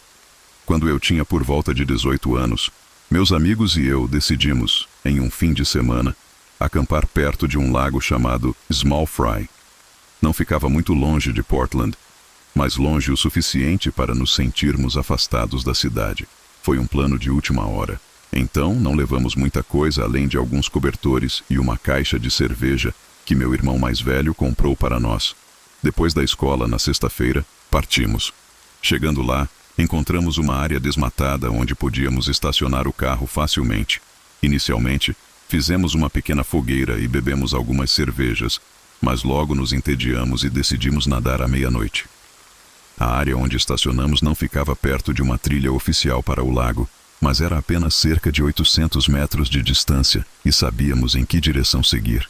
Quando eu tinha por volta de 18 anos, meus amigos e eu decidimos, em um fim de semana, acampar perto de um lago chamado Small Fry. Não ficava muito longe de Portland, mas longe o suficiente para nos sentirmos afastados da cidade. Foi um plano de última hora. Então, não levamos muita coisa além de alguns cobertores e uma caixa de cerveja que meu irmão mais velho comprou para nós. Depois da escola, na sexta-feira, partimos. Chegando lá, encontramos uma área desmatada onde podíamos estacionar o carro facilmente. Inicialmente, fizemos uma pequena fogueira e bebemos algumas cervejas, mas logo nos entediamos e decidimos nadar à meia-noite. A área onde estacionamos não ficava perto de uma trilha oficial para o lago, mas era apenas cerca de 800 metros de distância e sabíamos em que direção seguir.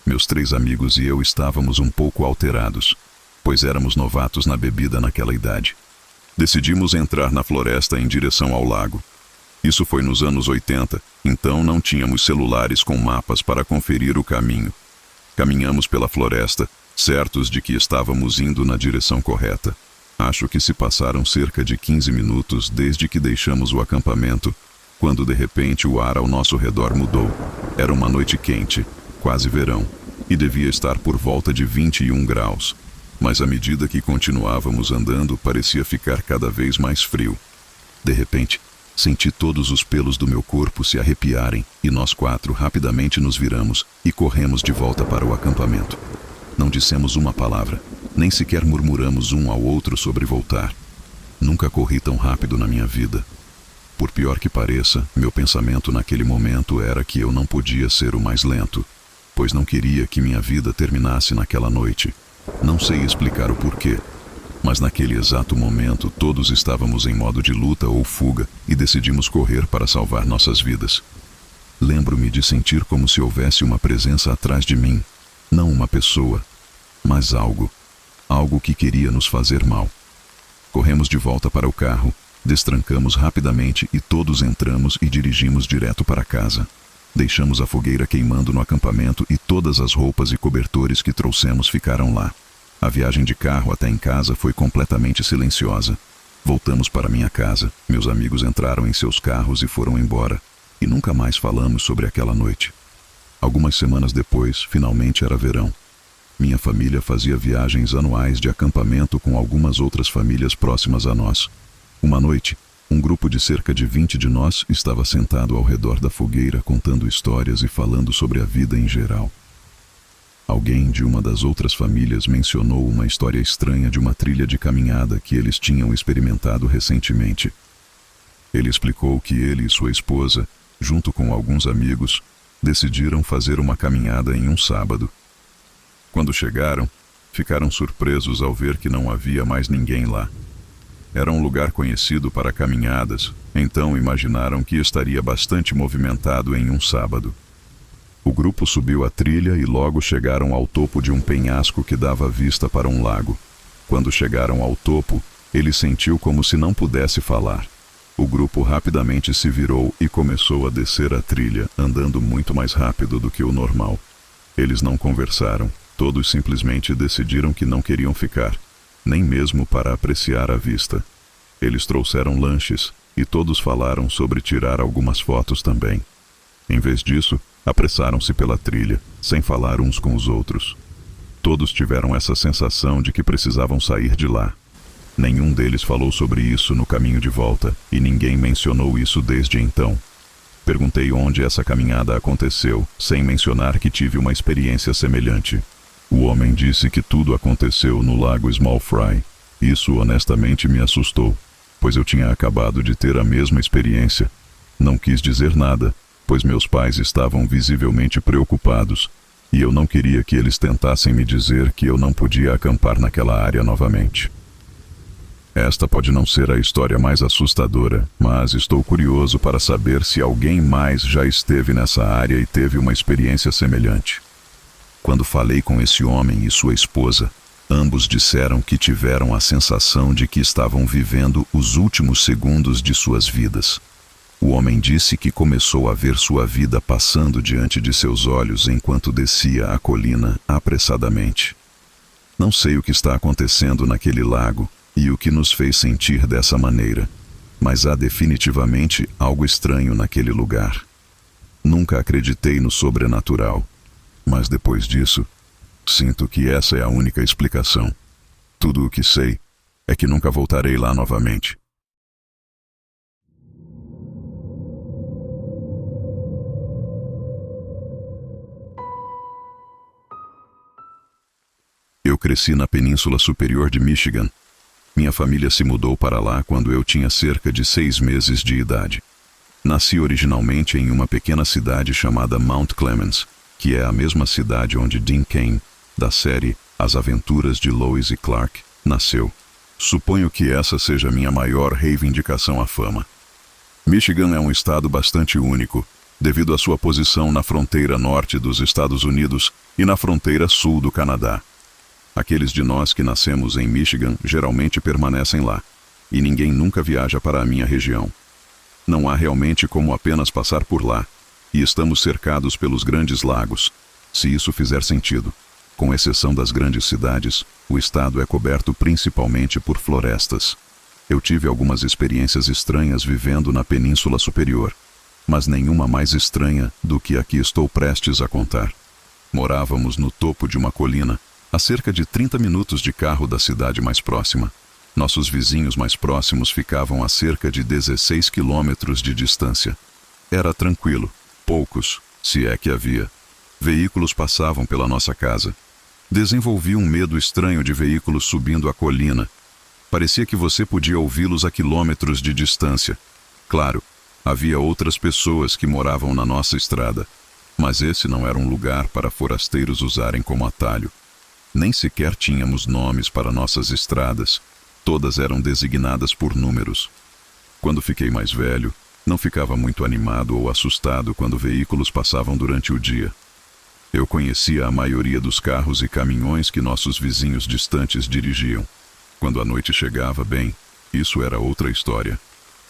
Meus 3 amigos e eu estávamos um pouco alterados, pois éramos novatos na bebida naquela idade. Decidimos entrar na floresta em direção ao lago. Isso foi nos anos 80, então não tínhamos celulares com mapas para conferir o caminho. Caminhamos pela floresta, certos de que estávamos indo na direção correta. Acho que se passaram cerca de 15 minutos desde que deixamos o acampamento, quando de repente o ar ao nosso redor mudou. Era uma noite quente, quase verão, e devia estar por volta de 21 graus. Mas à medida que continuávamos andando, parecia ficar cada vez mais frio. De repente, senti todos os pelos do meu corpo se arrepiarem e nós 4 rapidamente nos viramos e corremos de volta para o acampamento. Não dissemos uma palavra, nem sequer murmuramos um ao outro sobre voltar. Nunca corri tão rápido na minha vida. Por pior que pareça, meu pensamento naquele momento era que eu não podia ser o mais lento, pois não queria que minha vida terminasse naquela noite. Não sei explicar o porquê, mas naquele exato momento todos estávamos em modo de luta ou fuga e decidimos correr para salvar nossas vidas. Lembro-me de sentir como se houvesse uma presença atrás de mim, não uma pessoa, mas algo que queria nos fazer mal. Corremos de volta para o carro, destrancamos rapidamente e todos entramos e dirigimos direto para casa. Deixamos a fogueira queimando no acampamento e todas as roupas e cobertores que trouxemos ficaram lá. A viagem de carro até em casa foi completamente silenciosa. Voltamos para minha casa, meus amigos entraram em seus carros e foram embora, e nunca mais falamos sobre aquela noite. Algumas semanas depois, finalmente era verão. Minha família fazia viagens anuais de acampamento com algumas outras famílias próximas a nós. Uma noite, um grupo de cerca de 20 de nós estava sentado ao redor da fogueira contando histórias e falando sobre a vida em geral. Alguém de uma das outras famílias mencionou uma história estranha de uma trilha de caminhada que eles tinham experimentado recentemente. Ele explicou que ele e sua esposa, junto com alguns amigos, decidiram fazer uma caminhada em um sábado. Quando chegaram, ficaram surpresos ao ver que não havia mais ninguém lá. Era um lugar conhecido para caminhadas, então imaginaram que estaria bastante movimentado em um sábado. O grupo subiu a trilha e logo chegaram ao topo de um penhasco que dava vista para um lago. Quando chegaram ao topo, ele sentiu como se não pudesse falar. O grupo rapidamente se virou e começou a descer a trilha, andando muito mais rápido do que o normal. Eles não conversaram, todos simplesmente decidiram que não queriam ficar, nem mesmo para apreciar a vista. Eles trouxeram lanches e todos falaram sobre tirar algumas fotos também. Em vez disso, apressaram-se pela trilha, sem falar uns com os outros. Todos tiveram essa sensação de que precisavam sair de lá. Nenhum deles falou sobre isso no caminho de volta, e ninguém mencionou isso desde então. Perguntei onde essa caminhada aconteceu, sem mencionar que tive uma experiência semelhante. O homem disse que tudo aconteceu no lago Small Fry. Isso honestamente me assustou, pois eu tinha acabado de ter a mesma experiência. Não quis dizer nada, pois meus pais estavam visivelmente preocupados, e eu não queria que eles tentassem me dizer que eu não podia acampar naquela área novamente. Esta pode não ser a história mais assustadora, mas estou curioso para saber se alguém mais já esteve nessa área e teve uma experiência semelhante. Quando falei com esse homem e sua esposa, ambos disseram que tiveram a sensação de que estavam vivendo os últimos segundos de suas vidas. O homem disse que começou a ver sua vida passando diante de seus olhos enquanto descia a colina apressadamente. Não sei o que está acontecendo naquele lago e o que nos fez sentir dessa maneira, mas há definitivamente algo estranho naquele lugar. Nunca acreditei no sobrenatural, mas depois disso, sinto que essa é a única explicação. Tudo o que sei é que nunca voltarei lá novamente. Eu cresci na Península Superior de Michigan. Minha família se mudou para lá quando eu tinha cerca de 6 meses de idade. Nasci originalmente em uma pequena cidade chamada Mount Clemens, que é a mesma cidade onde Dean Cain, da série As Aventuras de Lois e Clark, nasceu. Suponho que essa seja minha maior reivindicação à fama. Michigan é um estado bastante único, devido à sua posição na fronteira norte dos Estados Unidos e na fronteira sul do Canadá. Aqueles de nós que nascemos em Michigan geralmente permanecem lá, e ninguém nunca viaja para a minha região. Não há realmente como apenas passar por lá, e estamos cercados pelos grandes lagos, se isso fizer sentido. Com exceção das grandes cidades, o estado é coberto principalmente por florestas. Eu tive algumas experiências estranhas vivendo na Península Superior, mas nenhuma mais estranha do que a que estou prestes a contar. Morávamos no topo de uma colina, A cerca de 30 minutos de carro da cidade mais próxima. Nossos vizinhos mais próximos ficavam a cerca de 16 quilômetros de distância. Era tranquilo, poucos, se é que havia. Veículos passavam pela nossa casa. Desenvolvi um medo estranho de veículos subindo a colina. Parecia que você podia ouvi-los a quilômetros de distância. Claro, havia outras pessoas que moravam na nossa estrada, mas esse não era um lugar para forasteiros usarem como atalho. Nem sequer tínhamos nomes para nossas estradas. Todas eram designadas por números. Quando fiquei mais velho, não ficava muito animado ou assustado quando veículos passavam durante o dia. Eu conhecia a maioria dos carros e caminhões que nossos vizinhos distantes dirigiam. Quando a noite chegava, bem, isso era outra história.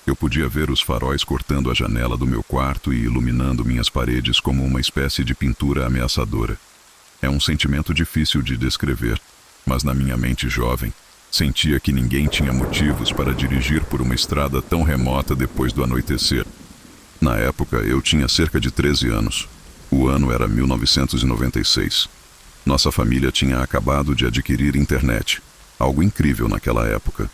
Eu podia ver os faróis cortando a janela do meu quarto e iluminando minhas paredes como uma espécie de pintura ameaçadora. É um sentimento difícil de descrever, mas na minha mente jovem, sentia que ninguém tinha motivos para dirigir por uma estrada tão remota depois do anoitecer. Na época, eu tinha cerca de 13 anos. O ano era 1996. Nossa família tinha acabado de adquirir internet, algo incrível naquela época.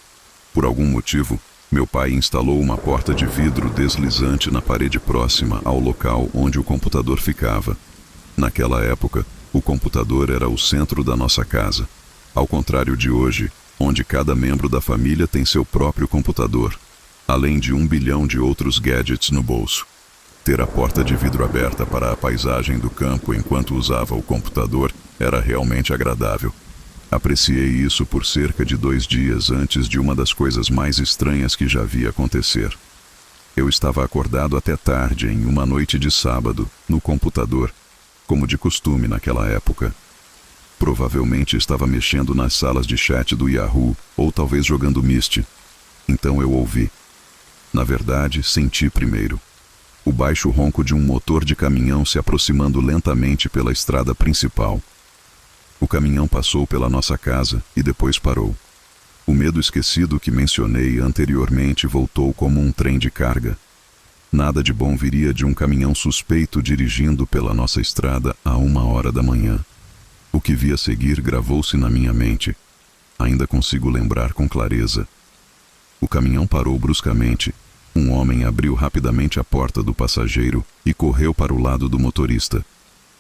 Por algum motivo, meu pai instalou uma porta de vidro deslizante na parede próxima ao local onde o computador ficava. Naquela época, o computador era o centro da nossa casa. Ao contrário de hoje, onde cada membro da família tem seu próprio computador, além de 1 bilhão de outros gadgets no bolso. Ter a porta de vidro aberta para a paisagem do campo enquanto usava o computador era realmente agradável. Apreciei isso por cerca de 2 dias antes de uma das coisas mais estranhas que já vi acontecer. Eu estava acordado até tarde em uma noite de sábado, no computador, como de costume naquela época. Provavelmente estava mexendo nas salas de chat do Yahoo, ou talvez jogando Myst. Então eu ouvi. Na verdade, senti primeiro. O baixo ronco de um motor de caminhão se aproximando lentamente pela estrada principal. O caminhão passou pela nossa casa e depois parou. O medo esquecido que mencionei anteriormente voltou como um trem de carga. Nada de bom viria de um caminhão suspeito dirigindo pela nossa estrada a 1h da manhã. O que vi a seguir gravou-se na minha mente. Ainda consigo lembrar com clareza. O caminhão parou bruscamente. Um homem abriu rapidamente a porta do passageiro e correu para o lado do motorista.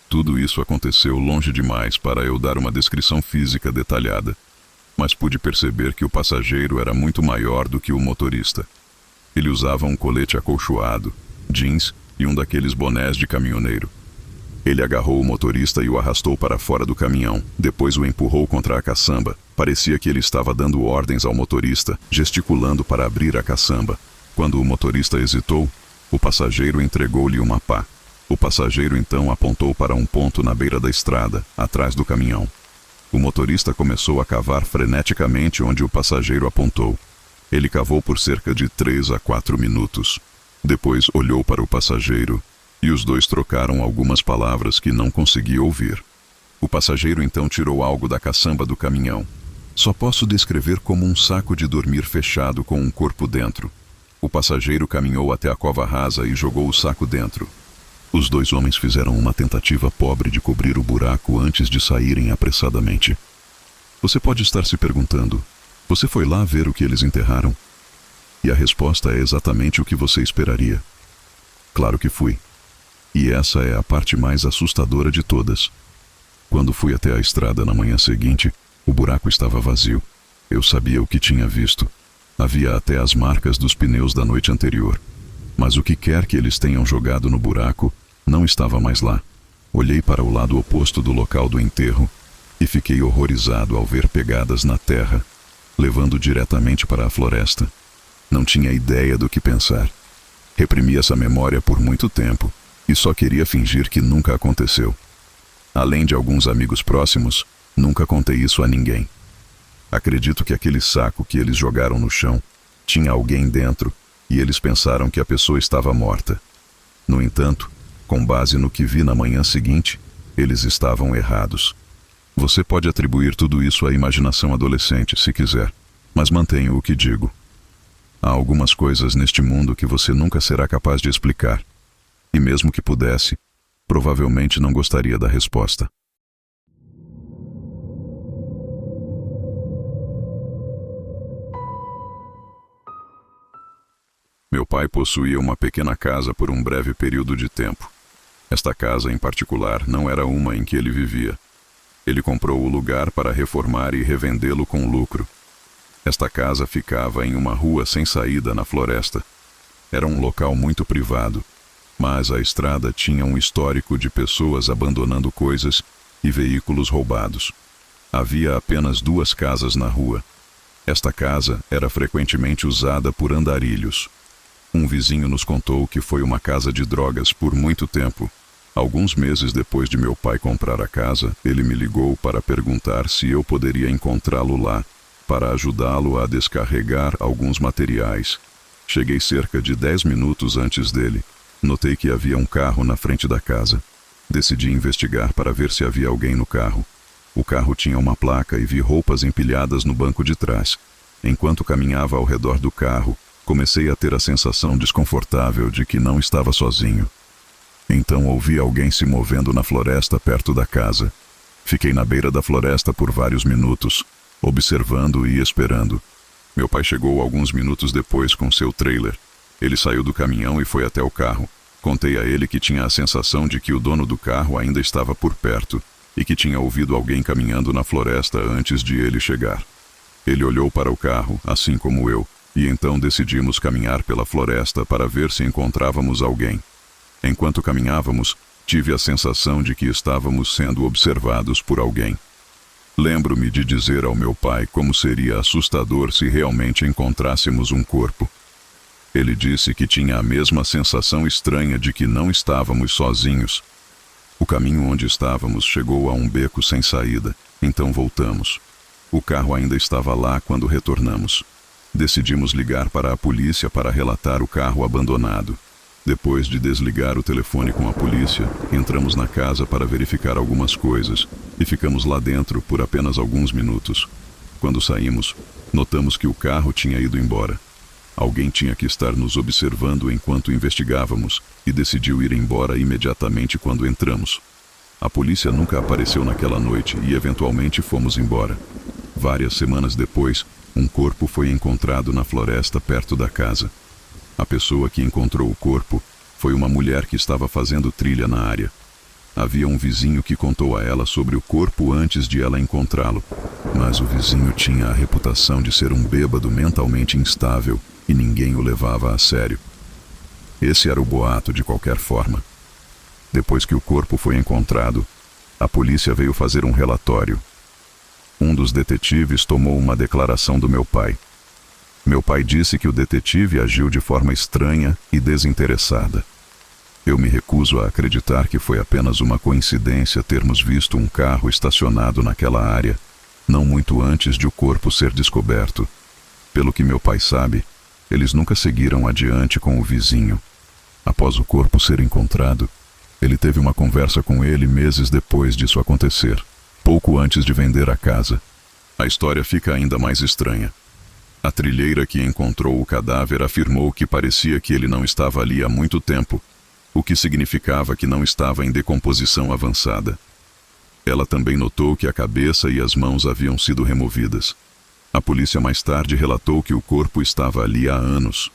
Tudo isso aconteceu longe demais para eu dar uma descrição física detalhada, mas pude perceber que o passageiro era muito maior do que o motorista. Ele usava um colete acolchoado, jeans e um daqueles bonés de caminhoneiro. Ele agarrou o motorista e o arrastou para fora do caminhão, depois o empurrou contra a caçamba. Parecia que ele estava dando ordens ao motorista, gesticulando para abrir a caçamba. Quando o motorista hesitou, o passageiro entregou-lhe uma pá. O passageiro então apontou para um ponto na beira da estrada, atrás do caminhão. O motorista começou a cavar freneticamente onde o passageiro apontou. Ele cavou por cerca de 3 a 4 minutos. Depois olhou para o passageiro, e os dois trocaram algumas palavras que não consegui ouvir. O passageiro então tirou algo da caçamba do caminhão. Só posso descrever como um saco de dormir fechado com um corpo dentro. O passageiro caminhou até a cova rasa e jogou o saco dentro. Os dois homens fizeram uma tentativa pobre de cobrir o buraco antes de saírem apressadamente. Você pode estar se perguntando, você foi lá ver o que eles enterraram? E a resposta é exatamente o que você esperaria. Claro que fui. E essa é a parte mais assustadora de todas. Quando fui até a estrada na manhã seguinte, o buraco estava vazio. Eu sabia o que tinha visto. Havia até as marcas dos pneus da noite anterior. Mas o que quer que eles tenham jogado no buraco, não estava mais lá. Olhei para o lado oposto do local do enterro e fiquei horrorizado ao ver pegadas na terra, levando diretamente para a floresta. Não tinha ideia do que pensar. Reprimi essa memória por muito tempo e só queria fingir que nunca aconteceu. Além de alguns amigos próximos, nunca contei isso a ninguém. Acredito que aquele saco que eles jogaram no chão tinha alguém dentro e eles pensaram que a pessoa estava morta. No entanto, com base no que vi na manhã seguinte, eles estavam errados. Você pode atribuir tudo isso à imaginação adolescente, se quiser, mas mantenho o que digo. Há algumas coisas neste mundo que você nunca será capaz de explicar. E mesmo que pudesse, provavelmente não gostaria da resposta. Meu pai possuía uma pequena casa por um breve período de tempo. Esta casa, em particular, não era uma em que ele vivia. Ele comprou o lugar para reformar e revendê-lo com lucro. Esta casa ficava em uma rua sem saída na floresta. Era um local muito privado, mas a estrada tinha um histórico de pessoas abandonando coisas e veículos roubados. Havia apenas 2 casas na rua. Esta casa era frequentemente usada por andarilhos. Um vizinho nos contou que foi uma casa de drogas por muito tempo. Alguns meses depois de meu pai comprar a casa, ele me ligou para perguntar se eu poderia encontrá-lo lá, para ajudá-lo a descarregar alguns materiais. Cheguei cerca de 10 minutos antes dele. Notei que havia um carro na frente da casa. Decidi investigar para ver se havia alguém no carro. O carro tinha uma placa e vi roupas empilhadas no banco de trás. Enquanto caminhava ao redor do carro, comecei a ter a sensação desconfortável de que não estava sozinho. Então ouvi alguém se movendo na floresta perto da casa. Fiquei na beira da floresta por vários minutos, observando e esperando. Meu pai chegou alguns minutos depois com seu trailer. Ele saiu do caminhão e foi até o carro. Contei a ele que tinha a sensação de que o dono do carro ainda estava por perto e que tinha ouvido alguém caminhando na floresta antes de ele chegar. Ele olhou para o carro, assim como eu, e então decidimos caminhar pela floresta para ver se encontrávamos alguém. Enquanto caminhávamos, tive a sensação de que estávamos sendo observados por alguém. Lembro-me de dizer ao meu pai como seria assustador se realmente encontrássemos um corpo. Ele disse que tinha a mesma sensação estranha de que não estávamos sozinhos. O caminho onde estávamos chegou a um beco sem saída, então voltamos. O carro ainda estava lá quando retornamos. Decidimos ligar para a polícia para relatar o carro abandonado. Depois de desligar o telefone com a polícia, entramos na casa para verificar algumas coisas e ficamos lá dentro por apenas alguns minutos. Quando saímos, notamos que o carro tinha ido embora. Alguém tinha que estar nos observando enquanto investigávamos e decidiu ir embora imediatamente quando entramos. A polícia nunca apareceu naquela noite e eventualmente fomos embora. Várias semanas depois, um corpo foi encontrado na floresta perto da casa. A pessoa que encontrou o corpo foi uma mulher que estava fazendo trilha na área. Havia um vizinho que contou a ela sobre o corpo antes de ela encontrá-lo, mas o vizinho tinha a reputação de ser um bêbado mentalmente instável e ninguém o levava a sério. Esse era o boato de qualquer forma. Depois que o corpo foi encontrado, a polícia veio fazer um relatório. Um dos detetives tomou uma declaração do meu pai. Meu pai disse que o detetive agiu de forma estranha e desinteressada. Eu me recuso a acreditar que foi apenas uma coincidência termos visto um carro estacionado naquela área, não muito antes de o corpo ser descoberto. Pelo que meu pai sabe, eles nunca seguiram adiante com o vizinho. Após o corpo ser encontrado, ele teve uma conversa com ele meses depois disso acontecer, pouco antes de vender a casa. A história fica ainda mais estranha. A trilheira que encontrou o cadáver afirmou que parecia que ele não estava ali há muito tempo, o que significava que não estava em decomposição avançada. Ela também notou que a cabeça e as mãos haviam sido removidas. A polícia mais tarde relatou que o corpo estava ali há anos.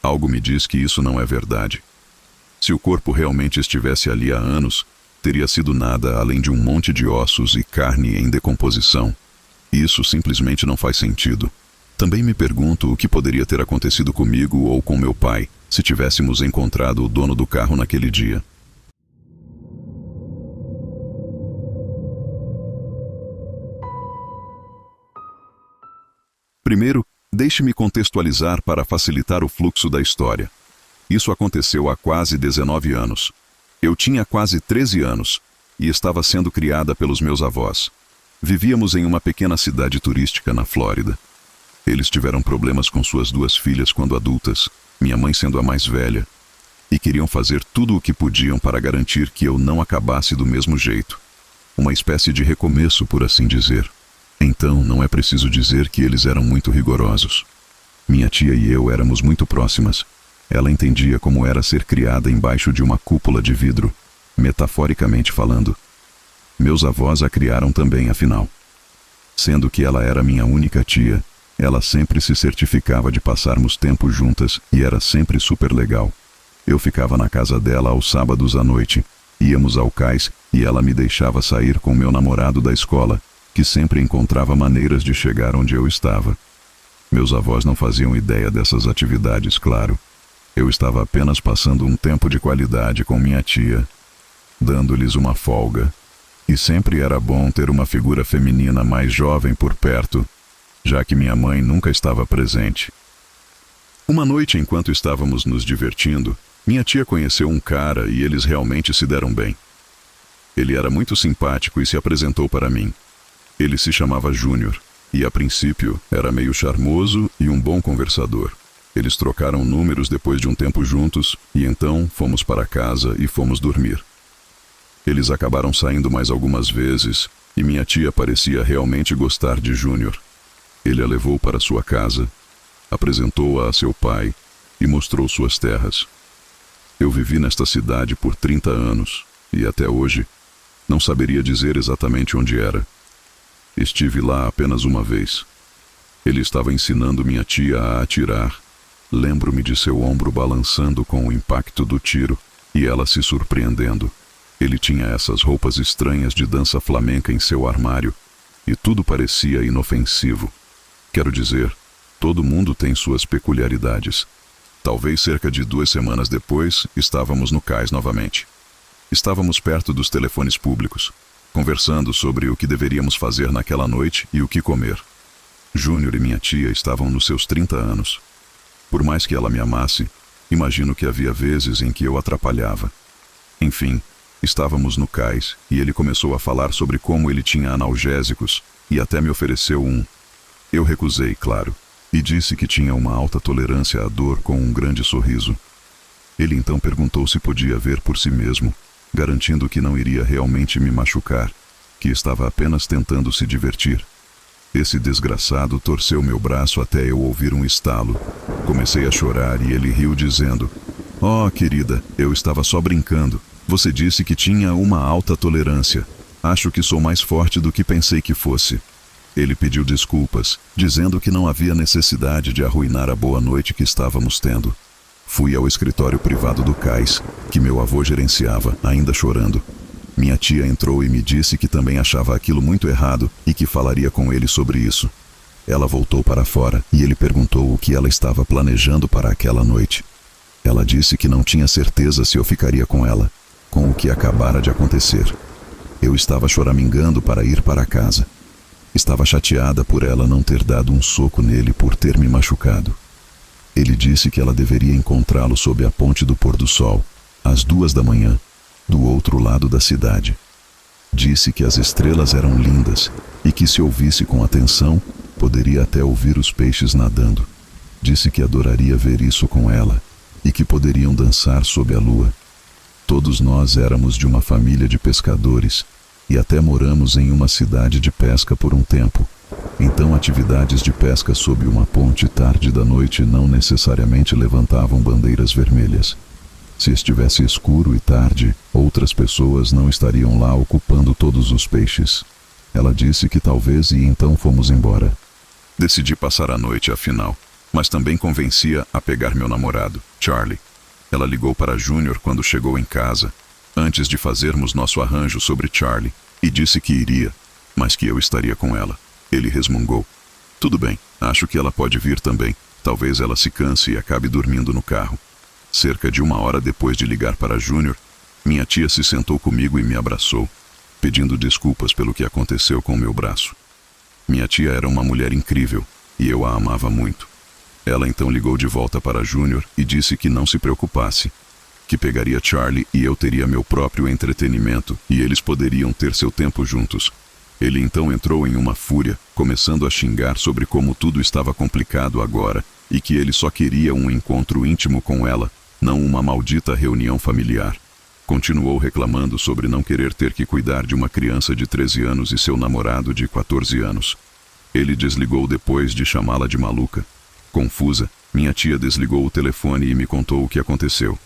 Algo me diz que isso não é verdade. Se o corpo realmente estivesse ali há anos, teria sido nada além de um monte de ossos e carne em decomposição. Isso simplesmente não faz sentido. Também me pergunto o que poderia ter acontecido comigo ou com meu pai, se tivéssemos encontrado o dono do carro naquele dia. Primeiro, deixe-me contextualizar para facilitar o fluxo da história. Isso aconteceu há quase 19 anos. Eu tinha quase 13 anos e estava sendo criada pelos meus avós. Vivíamos em uma pequena cidade turística na Flórida. Eles tiveram problemas com suas 2 filhas quando adultas, minha mãe sendo a mais velha, e queriam fazer tudo o que podiam para garantir que eu não acabasse do mesmo jeito. Uma espécie de recomeço, por assim dizer. Então, não é preciso dizer que eles eram muito rigorosos. Minha tia e eu éramos muito próximas. Ela entendia como era ser criada embaixo de uma cúpula de vidro, metaforicamente falando. Meus avós a criaram também, afinal. Sendo que ela era minha única tia, Ela sempre se certificava de passarmos tempo juntas e era sempre super legal. Eu ficava na casa dela aos sábados à noite, íamos ao cais e ela me deixava sair com meu namorado da escola, que sempre encontrava maneiras de chegar onde eu estava. Meus avós não faziam ideia dessas atividades, claro. Eu estava apenas passando um tempo de qualidade com minha tia, dando-lhes uma folga. E sempre era bom ter uma figura feminina mais jovem por perto, já que minha mãe nunca estava presente. Uma noite, enquanto estávamos nos divertindo, minha tia conheceu um cara e eles realmente se deram bem. Ele era muito simpático e se apresentou para mim. Ele se chamava Júnior, e a princípio era meio charmoso e um bom conversador. Eles trocaram números depois de um tempo juntos, e então fomos para casa e fomos dormir. Eles acabaram saindo mais algumas vezes, e minha tia parecia realmente gostar de Júnior. Ele a levou para sua casa, apresentou-a a seu pai e mostrou suas terras. Eu vivi nesta cidade por 30 anos, e até hoje não saberia dizer exatamente onde era. Estive lá apenas uma vez. Ele estava ensinando minha tia a atirar. Lembro-me de seu ombro balançando com o impacto do tiro e ela se surpreendendo. Ele tinha essas roupas estranhas de dança flamenca em seu armário e tudo parecia inofensivo. Quero dizer, todo mundo tem suas peculiaridades. Talvez cerca de 2 semanas depois, estávamos no cais novamente. Estávamos perto dos telefones públicos, conversando sobre o que deveríamos fazer naquela noite e o que comer. Júnior e minha tia estavam nos seus 30 anos. Por mais que ela me amasse, imagino que havia vezes em que eu atrapalhava. Enfim, estávamos no cais e ele começou a falar sobre como ele tinha analgésicos e até me ofereceu um. Eu recusei, claro, e disse que tinha uma alta tolerância à dor com um grande sorriso. Ele então perguntou se podia ver por si mesmo, garantindo que não iria realmente me machucar, que estava apenas tentando se divertir. Esse desgraçado torceu meu braço até eu ouvir um estalo. Comecei a chorar e ele riu dizendo: "Oh, querida, eu estava só brincando. Você disse que tinha uma alta tolerância. Acho que sou mais forte do que pensei que fosse." Ele pediu desculpas, dizendo que não havia necessidade de arruinar a boa noite que estávamos tendo. Fui ao escritório privado do cais, que meu avô gerenciava, ainda chorando. Minha tia entrou e me disse que também achava aquilo muito errado e que falaria com ele sobre isso. Ela voltou para fora e ele perguntou o que ela estava planejando para aquela noite. Ela disse que não tinha certeza se eu ficaria com ela, com o que acabara de acontecer. Eu estava choramingando para ir para casa. Estava chateada por ela não ter dado um soco nele por ter me machucado. Ele disse que ela deveria encontrá-lo sob a ponte do pôr-do-sol, às 2 da manhã, do outro lado da cidade. Disse que as estrelas eram lindas e que se ouvisse com atenção, poderia até ouvir os peixes nadando. Disse que adoraria ver isso com ela e que poderiam dançar sob a lua. Todos nós éramos de uma família de pescadores e até moramos em uma cidade de pesca por um tempo. Então atividades de pesca sob uma ponte tarde da noite não necessariamente levantavam bandeiras vermelhas. Se estivesse escuro e tarde, outras pessoas não estariam lá ocupando todos os peixes. Ela disse que talvez e então fomos embora. Decidi passar a noite afinal, mas também convencia a pegar meu namorado, Charlie. Ela ligou para Júnior quando chegou em casa, antes de fazermos nosso arranjo sobre Charlie, e disse que iria, mas que eu estaria com ela. Ele resmungou: "Tudo bem, acho que ela pode vir também. Talvez ela se canse e acabe dormindo no carro." Cerca de 1 hora depois de ligar para Júnior, minha tia se sentou comigo e me abraçou, pedindo desculpas pelo que aconteceu com meu braço. Minha tia era uma mulher incrível, e eu a amava muito. Ela então ligou de volta para Júnior e disse que não se preocupasse, que pegaria Charlie e eu teria meu próprio entretenimento e eles poderiam ter seu tempo juntos. Ele então entrou em uma fúria, começando a xingar sobre como tudo estava complicado agora e que ele só queria um encontro íntimo com ela, não uma maldita reunião familiar. Continuou reclamando sobre não querer ter que cuidar de uma criança de 13 anos e seu namorado de 14 anos. Ele desligou depois de chamá-la de maluca. Confusa, minha tia desligou o telefone e me contou o que aconteceu.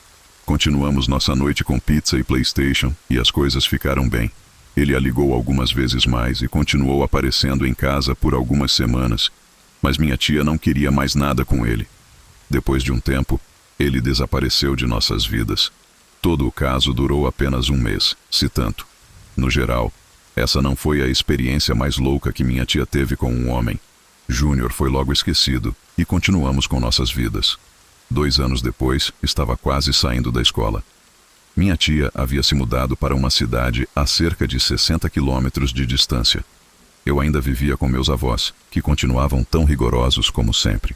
Continuamos nossa noite com pizza e PlayStation e as coisas ficaram bem. Ele a ligou algumas vezes mais e continuou aparecendo em casa por algumas semanas. mas minha tia não queria mais nada com ele. Depois de um tempo, ele desapareceu de nossas vidas. Todo o caso durou apenas um mês, se tanto. No geral, essa não foi a experiência mais louca que minha tia teve com um homem. Júnior foi logo esquecido e continuamos com nossas vidas. 2 anos depois, estava quase saindo da escola. Minha tia havia se mudado para uma cidade a cerca de 60 quilômetros de distância. Eu ainda vivia com meus avós, que continuavam tão rigorosos como sempre.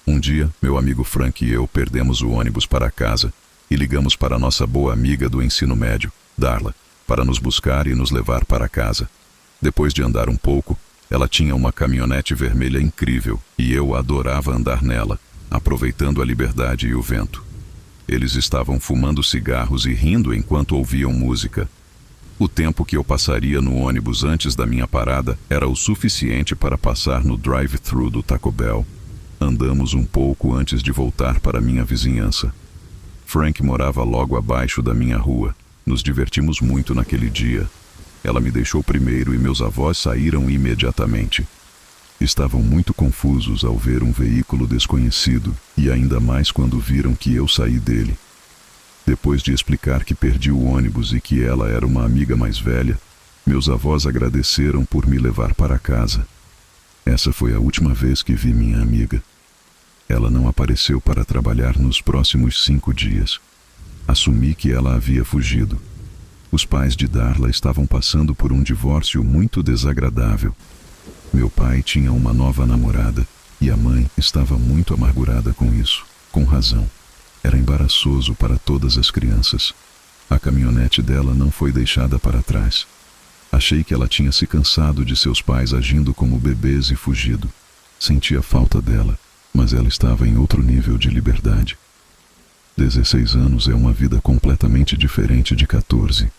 Um dia, meu amigo Frank e eu perdemos o ônibus para casa e ligamos para nossa boa amiga do ensino médio, Darla, para nos buscar e nos levar para casa. Depois de andar um pouco, ela tinha uma caminhonete vermelha incrível e eu adorava andar nela, aproveitando a liberdade e o vento. Eles estavam fumando cigarros e rindo enquanto ouviam música. O tempo que eu passaria no ônibus antes da minha parada era o suficiente para passar no drive-thru do Taco Bell. Andamos um pouco antes de voltar para minha vizinhança. Frank morava logo abaixo da minha rua. Nos divertimos muito naquele dia. Ela me deixou primeiro e meus avós saíram imediatamente. Estavam muito confusos ao ver um veículo desconhecido e ainda mais quando viram que eu saí dele. Depois de explicar que perdi o ônibus e que ela era uma amiga mais velha, meus avós agradeceram por me levar para casa. Essa foi a última vez que vi minha amiga. Ela não apareceu para trabalhar nos próximos 5 dias. Assumi que ela havia fugido. Os pais de Darla estavam passando por um divórcio muito desagradável. Meu pai tinha uma nova namorada e a mãe estava muito amargurada com isso, com razão. Era embaraçoso para todas as crianças. A caminhonete dela não foi deixada para trás. Achei que ela tinha se cansado de seus pais agindo como bebês e fugido. Sentia falta dela, mas ela estava em outro nível de liberdade. 16 anos é uma vida completamente diferente de 14.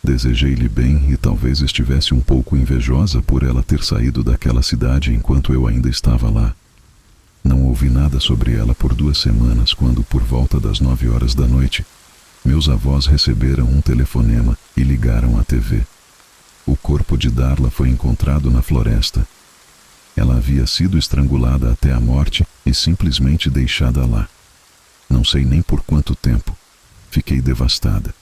Desejei-lhe bem e talvez estivesse um pouco invejosa por ela ter saído daquela cidade enquanto eu ainda estava lá. Não ouvi nada sobre ela por 2 semanas quando, por volta das 9 horas da noite, meus avós receberam um telefonema e ligaram à TV. O corpo de Darla foi encontrado na floresta. Ela havia sido estrangulada até a morte e simplesmente deixada lá. Não sei nem por quanto tempo. Fiquei devastada.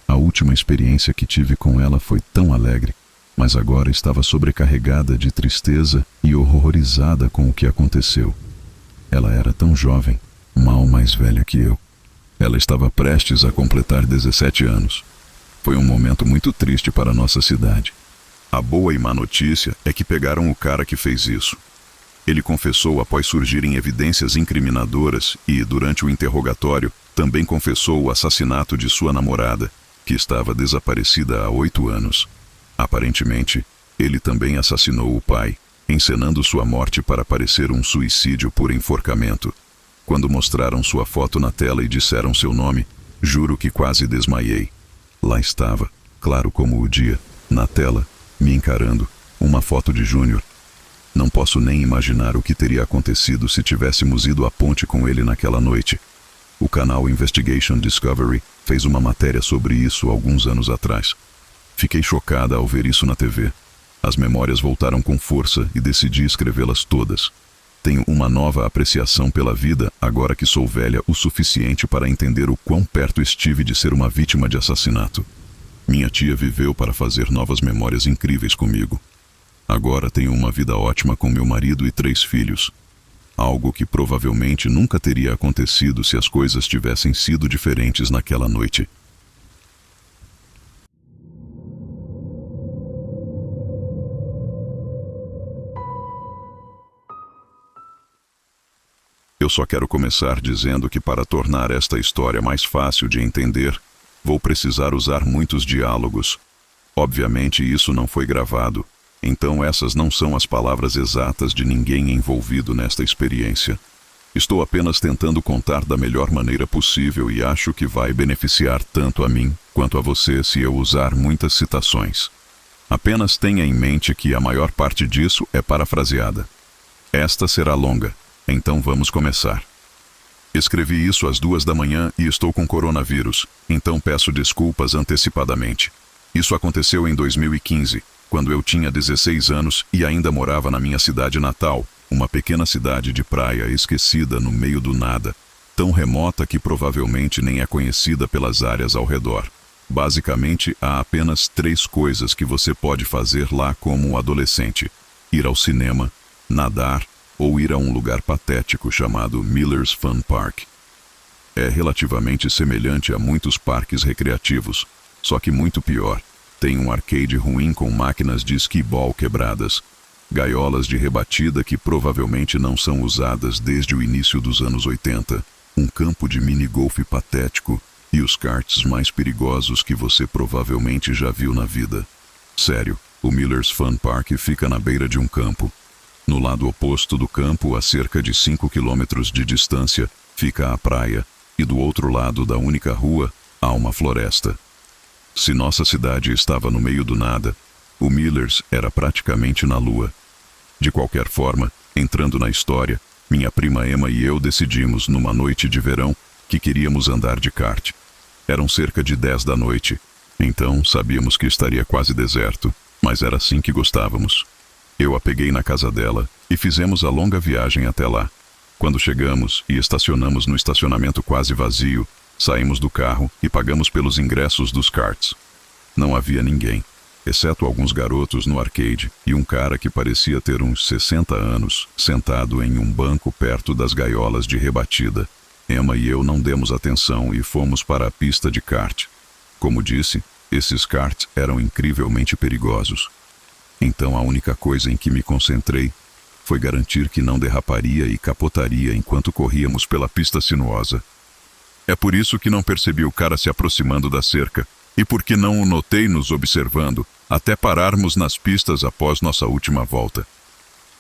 A última experiência que tive com ela foi tão alegre, mas agora estava sobrecarregada de tristeza e horrorizada com o que aconteceu. Ela era tão jovem, mal mais velha que eu. Ela estava prestes a completar 17 anos. Foi um momento muito triste para nossa cidade. A boa e má notícia é que pegaram o cara que fez isso. Ele confessou após surgirem evidências incriminadoras e, durante o interrogatório, também confessou o assassinato de sua namorada, que estava desaparecida há 8 anos. Aparentemente, ele também assassinou o pai, encenando sua morte para parecer um suicídio por enforcamento. Quando mostraram sua foto na tela e disseram seu nome, juro que quase desmaiei. Lá estava, claro como o dia, na tela, me encarando, uma foto de Júnior. Não posso nem imaginar o que teria acontecido se tivéssemos ido à ponte com ele naquela noite. O canal Investigation Discovery fez uma matéria sobre isso alguns anos atrás. Fiquei chocada ao ver isso na TV. As memórias voltaram com força e decidi escrevê-las todas. Tenho uma nova apreciação pela vida agora que sou velha o suficiente para entender o quão perto estive de ser uma vítima de assassinato. Minha tia viveu para fazer novas memórias incríveis comigo. Agora tenho uma vida ótima com meu marido e 3 filhos. Algo que provavelmente nunca teria acontecido se as coisas tivessem sido diferentes naquela noite. Eu só quero começar dizendo que para tornar esta história mais fácil de entender, vou precisar usar muitos diálogos. Obviamente isso não foi gravado, então essas não são as palavras exatas de ninguém envolvido nesta experiência. Estou apenas tentando contar da melhor maneira possível e acho que vai beneficiar tanto a mim quanto a você se eu usar muitas citações. Apenas tenha em mente que a maior parte disso é parafraseada. Esta será longa. Então vamos começar. Escrevi isso às 2 da manhã e estou com coronavírus, então peço desculpas antecipadamente. Isso aconteceu em 2015, quando eu tinha 16 anos e ainda morava na minha cidade natal, Uma pequena cidade de praia esquecida no meio do nada, tão remota que provavelmente nem é conhecida pelas áreas ao redor. Basicamente, há apenas 3 coisas que você pode fazer lá como um adolescente: ir ao cinema, nadar ou ir a um lugar patético chamado Miller's Fun Park. É relativamente semelhante a muitos parques recreativos, só que muito pior. Tem um arcade ruim com máquinas de skee-ball quebradas, gaiolas de rebatida que provavelmente não são usadas desde o início dos anos 80, um campo de mini-golfe patético e os karts mais perigosos que você provavelmente já viu na vida. Sério, o Miller's Fun Park fica na beira de um campo. No lado oposto do campo, a cerca de 5 quilômetros de distância, fica a praia, e do outro lado da única rua, há uma floresta. Se nossa cidade estava no meio do nada, o Miller's era praticamente na lua. De qualquer forma, entrando na história, minha prima Emma e eu decidimos, numa noite de verão, que queríamos andar de kart. Eram cerca de 10 da noite, então sabíamos que estaria quase deserto, mas era assim que gostávamos. Eu a peguei na casa dela e fizemos a longa viagem até lá. Quando chegamos e estacionamos no estacionamento quase vazio, saímos do carro e pagamos pelos ingressos dos karts. Não havia ninguém, exceto alguns garotos no arcade e um cara que parecia ter uns 60 anos, sentado em um banco perto das gaiolas de rebatida. Emma e eu não demos atenção e fomos para a pista de kart. Como disse, esses karts eram incrivelmente perigosos. Então a única coisa em que me concentrei foi garantir que não derraparia e capotaria enquanto corríamos pela pista sinuosa. É por isso que não percebi o cara se aproximando da cerca, e porque não o notei nos observando, até pararmos nas pistas após nossa última volta.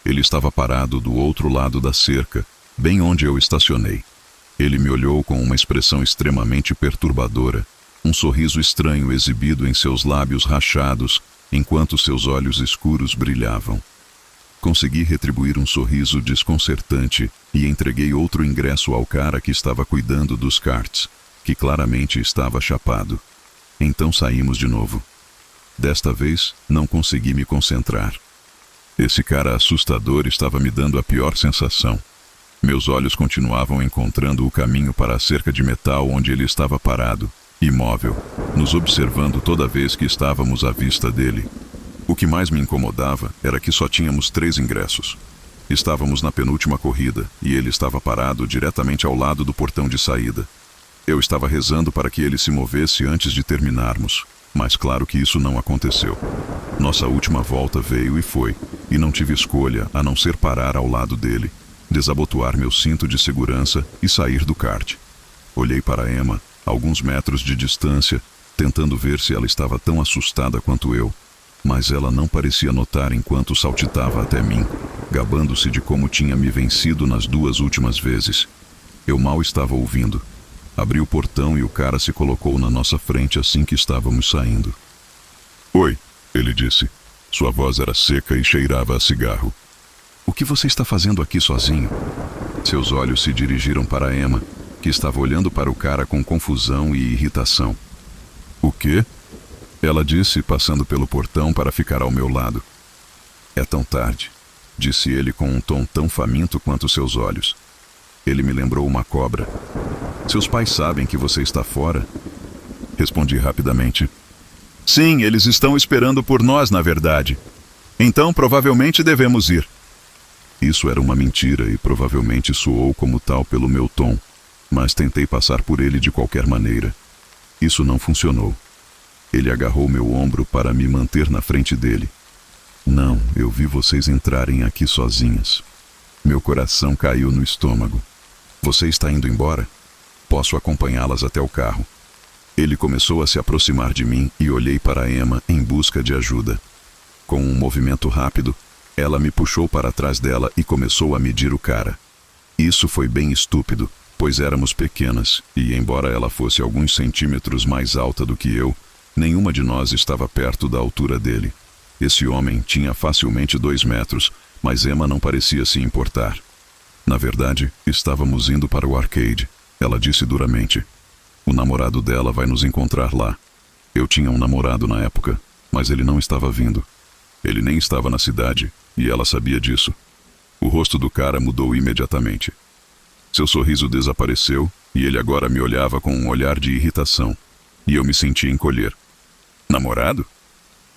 Ele estava parado do outro lado da cerca, bem onde eu estacionei. Ele me olhou com uma expressão extremamente perturbadora, um sorriso estranho exibido em seus lábios rachados, enquanto seus olhos escuros brilhavam. Consegui retribuir um sorriso desconcertante e entreguei outro ingresso ao cara que estava cuidando dos karts, que claramente estava chapado. Então saímos de novo. Desta vez, não consegui me concentrar. Esse cara assustador estava me dando a pior sensação. Meus olhos continuavam encontrando o caminho para a cerca de metal onde ele estava parado, imóvel, nos observando toda vez que estávamos à vista dele. O que mais me incomodava era que só tínhamos 3 ingressos. Estávamos na penúltima corrida e ele estava parado diretamente ao lado do portão de saída. Eu estava rezando para que ele se movesse antes de terminarmos, mas claro que isso não aconteceu. Nossa última volta veio e foi, e não tive escolha a não ser parar ao lado dele, desabotoar meu cinto de segurança e sair do kart. Olhei para Emma, a alguns metros de distância, tentando ver se ela estava tão assustada quanto eu, mas ela não parecia notar enquanto saltitava até mim, gabando-se de como tinha me vencido nas 2 últimas vezes. Eu mal estava ouvindo. Abri o portão e o cara se colocou na nossa frente assim que estávamos saindo. "Oi", ele disse. Sua voz era seca e cheirava a cigarro. "O que você está fazendo aqui sozinho?" Seus olhos se dirigiram para Emma, que estava olhando para o cara com confusão e irritação. "O quê?" Ela disse, passando pelo portão para ficar ao meu lado. "É tão tarde", disse ele com um tom tão faminto quanto seus olhos. Ele me lembrou uma cobra. "Seus pais sabem que você está fora?" Respondi rapidamente. "Sim, eles estão esperando por nós, na verdade. Então, provavelmente devemos ir." Isso era uma mentira e provavelmente soou como tal pelo meu tom, mas tentei passar por ele de qualquer maneira. Isso não funcionou. Ele agarrou meu ombro para me manter na frente dele. "Não, eu vi vocês entrarem aqui sozinhas." Meu coração caiu no estômago. "Você está indo embora? Posso acompanhá-las até o carro." Ele começou a se aproximar de mim e olhei para Emma em busca de ajuda. Com um movimento rápido, ela me puxou para trás dela e começou a medir o cara. Isso foi bem estúpido, pois éramos pequenas e, embora ela fosse alguns centímetros mais alta do que eu, nenhuma de nós estava perto da altura dele. Esse homem tinha facilmente 2 metros, mas Emma não parecia se importar. "Na verdade, estávamos indo para o arcade", ela disse duramente. "O namorado dela vai nos encontrar lá." Eu tinha um namorado na época, mas ele não estava vindo. Ele nem estava na cidade, e ela sabia disso. O rosto do cara mudou imediatamente. Seu sorriso desapareceu e ele agora me olhava com um olhar de irritação. E eu me senti encolher. Namorado?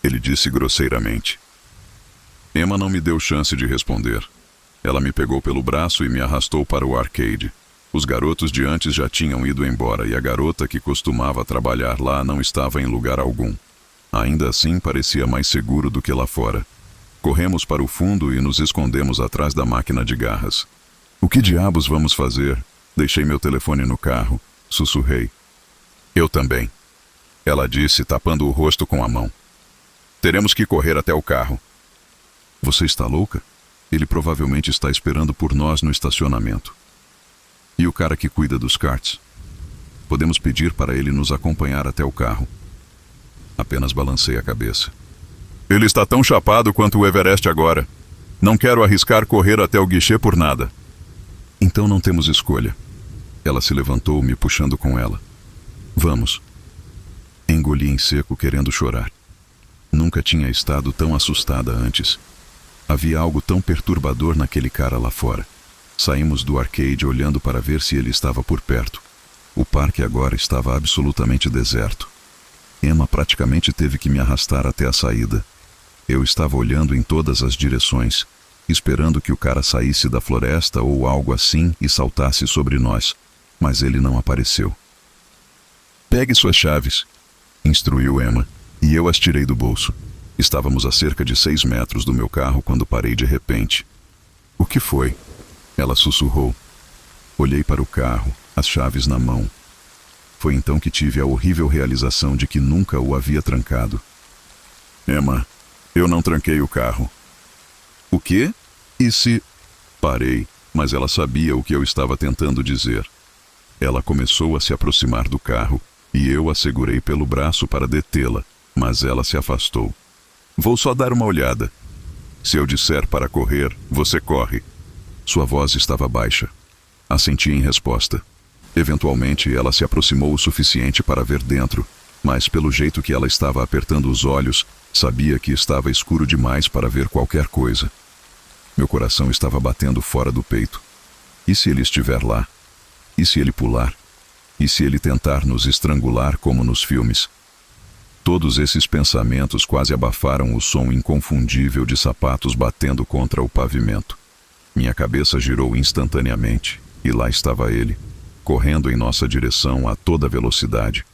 Ele disse grosseiramente. Emma não me deu chance de responder. Ela me pegou pelo braço e me arrastou para o arcade. Os garotos de antes já tinham ido embora e a garota que costumava trabalhar lá não estava em lugar algum. Ainda assim, parecia mais seguro do que lá fora. Corremos para o fundo e nos escondemos atrás da máquina de garras. O que diabos vamos fazer? Deixei meu telefone no carro. Sussurrei. Eu também. Ela disse, tapando o rosto com a mão. Teremos que correr até o carro. Você está louca? Ele provavelmente está esperando por nós no estacionamento. E o cara que cuida dos karts? Podemos pedir para ele nos acompanhar até o carro. Apenas balancei a cabeça. Ele está tão chapado quanto o Everest agora. Não quero arriscar correr até o guichê por nada. Então não temos escolha. Ela se levantou, me puxando com ela. Vamos. Engoli em seco, querendo chorar. Nunca tinha estado tão assustada antes. Havia algo tão perturbador naquele cara lá fora. Saímos do arcade olhando para ver se ele estava por perto. O parque agora estava absolutamente deserto. Emma praticamente teve que me arrastar até a saída. Eu estava olhando em todas as direções, esperando que o cara saísse da floresta ou algo assim e saltasse sobre nós, mas ele não apareceu. Pegue suas chaves, instruiu Emma, e eu as tirei do bolso. Estávamos a cerca de 6 metros do meu carro quando parei de repente. O que foi? Ela sussurrou. Olhei para o carro, as chaves na mão. Foi então que tive a horrível realização de que nunca o havia trancado. Emma, eu não tranquei o carro. O quê? E se... Parei, mas ela sabia o que eu estava tentando dizer. Ela começou a se aproximar do carro e eu a segurei pelo braço para detê-la, mas ela se afastou. Vou só dar uma olhada. Se eu disser para correr, você corre. Sua voz estava baixa. Assenti em resposta. Eventualmente, ela se aproximou o suficiente para ver dentro, mas pelo jeito que ela estava apertando os olhos, sabia que estava escuro demais para ver qualquer coisa. Meu coração estava batendo fora do peito. E se ele estiver lá? E se ele pular? E se ele tentar nos estrangular como nos filmes? Todos esses pensamentos quase abafaram o som inconfundível de sapatos batendo contra o pavimento. Minha cabeça girou instantaneamente, e lá estava ele, correndo em nossa direção a toda velocidade.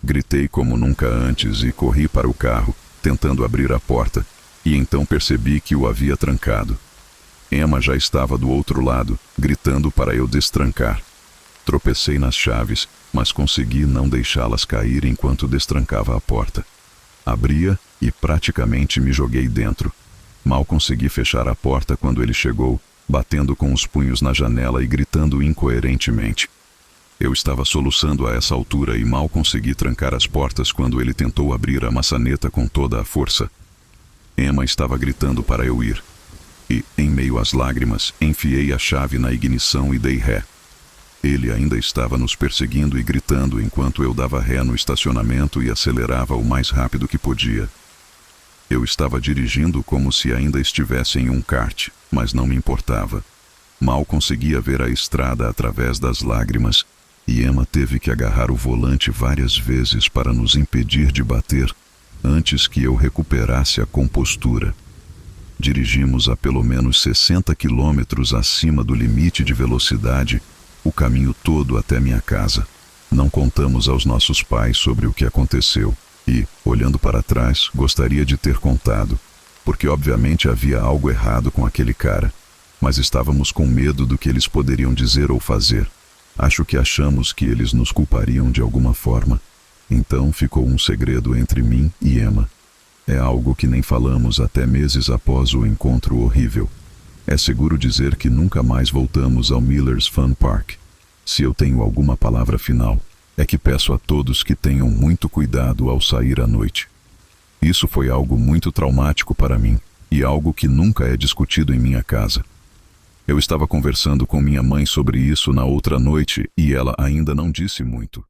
Gritei como nunca antes e corri para o carro, tentando abrir a porta, e então percebi que o havia trancado. Emma já estava do outro lado, gritando para eu destrancar. Tropecei nas chaves, mas consegui não deixá-las cair enquanto destrancava a porta. Abria e praticamente me joguei dentro. Mal consegui fechar a porta quando ele chegou, batendo com os punhos na janela e gritando incoerentemente. Eu estava soluçando a essa altura e mal consegui trancar as portas quando ele tentou abrir a maçaneta com toda a força. Emma estava gritando para eu ir. E, em meio às lágrimas, enfiei a chave na ignição e dei ré. Ele ainda estava nos perseguindo e gritando enquanto eu dava ré no estacionamento e acelerava o mais rápido que podia. Eu estava dirigindo como se ainda estivesse em um kart, mas não me importava. Mal conseguia ver a estrada através das lágrimas, e Emma teve que agarrar o volante várias vezes para nos impedir de bater, antes que eu recuperasse a compostura. Dirigimos a pelo menos 60 quilômetros acima do limite de velocidade, o caminho todo até minha casa. Não contamos aos nossos pais sobre o que aconteceu e, olhando para trás, gostaria de ter contado, porque obviamente havia algo errado com aquele cara, mas estávamos com medo do que eles poderiam dizer ou fazer. Acho que achamos que eles nos culpariam de alguma forma. Então ficou um segredo entre mim e Emma. É algo que nem falamos até meses após o encontro horrível. É seguro dizer que nunca mais voltamos ao Miller's Fun Park. Se eu tenho alguma palavra final, é que peço a todos que tenham muito cuidado ao sair à noite. Isso foi algo muito traumático para mim, e algo que nunca é discutido em minha casa. Eu estava conversando com minha mãe sobre isso na outra noite, e ela ainda não disse muito.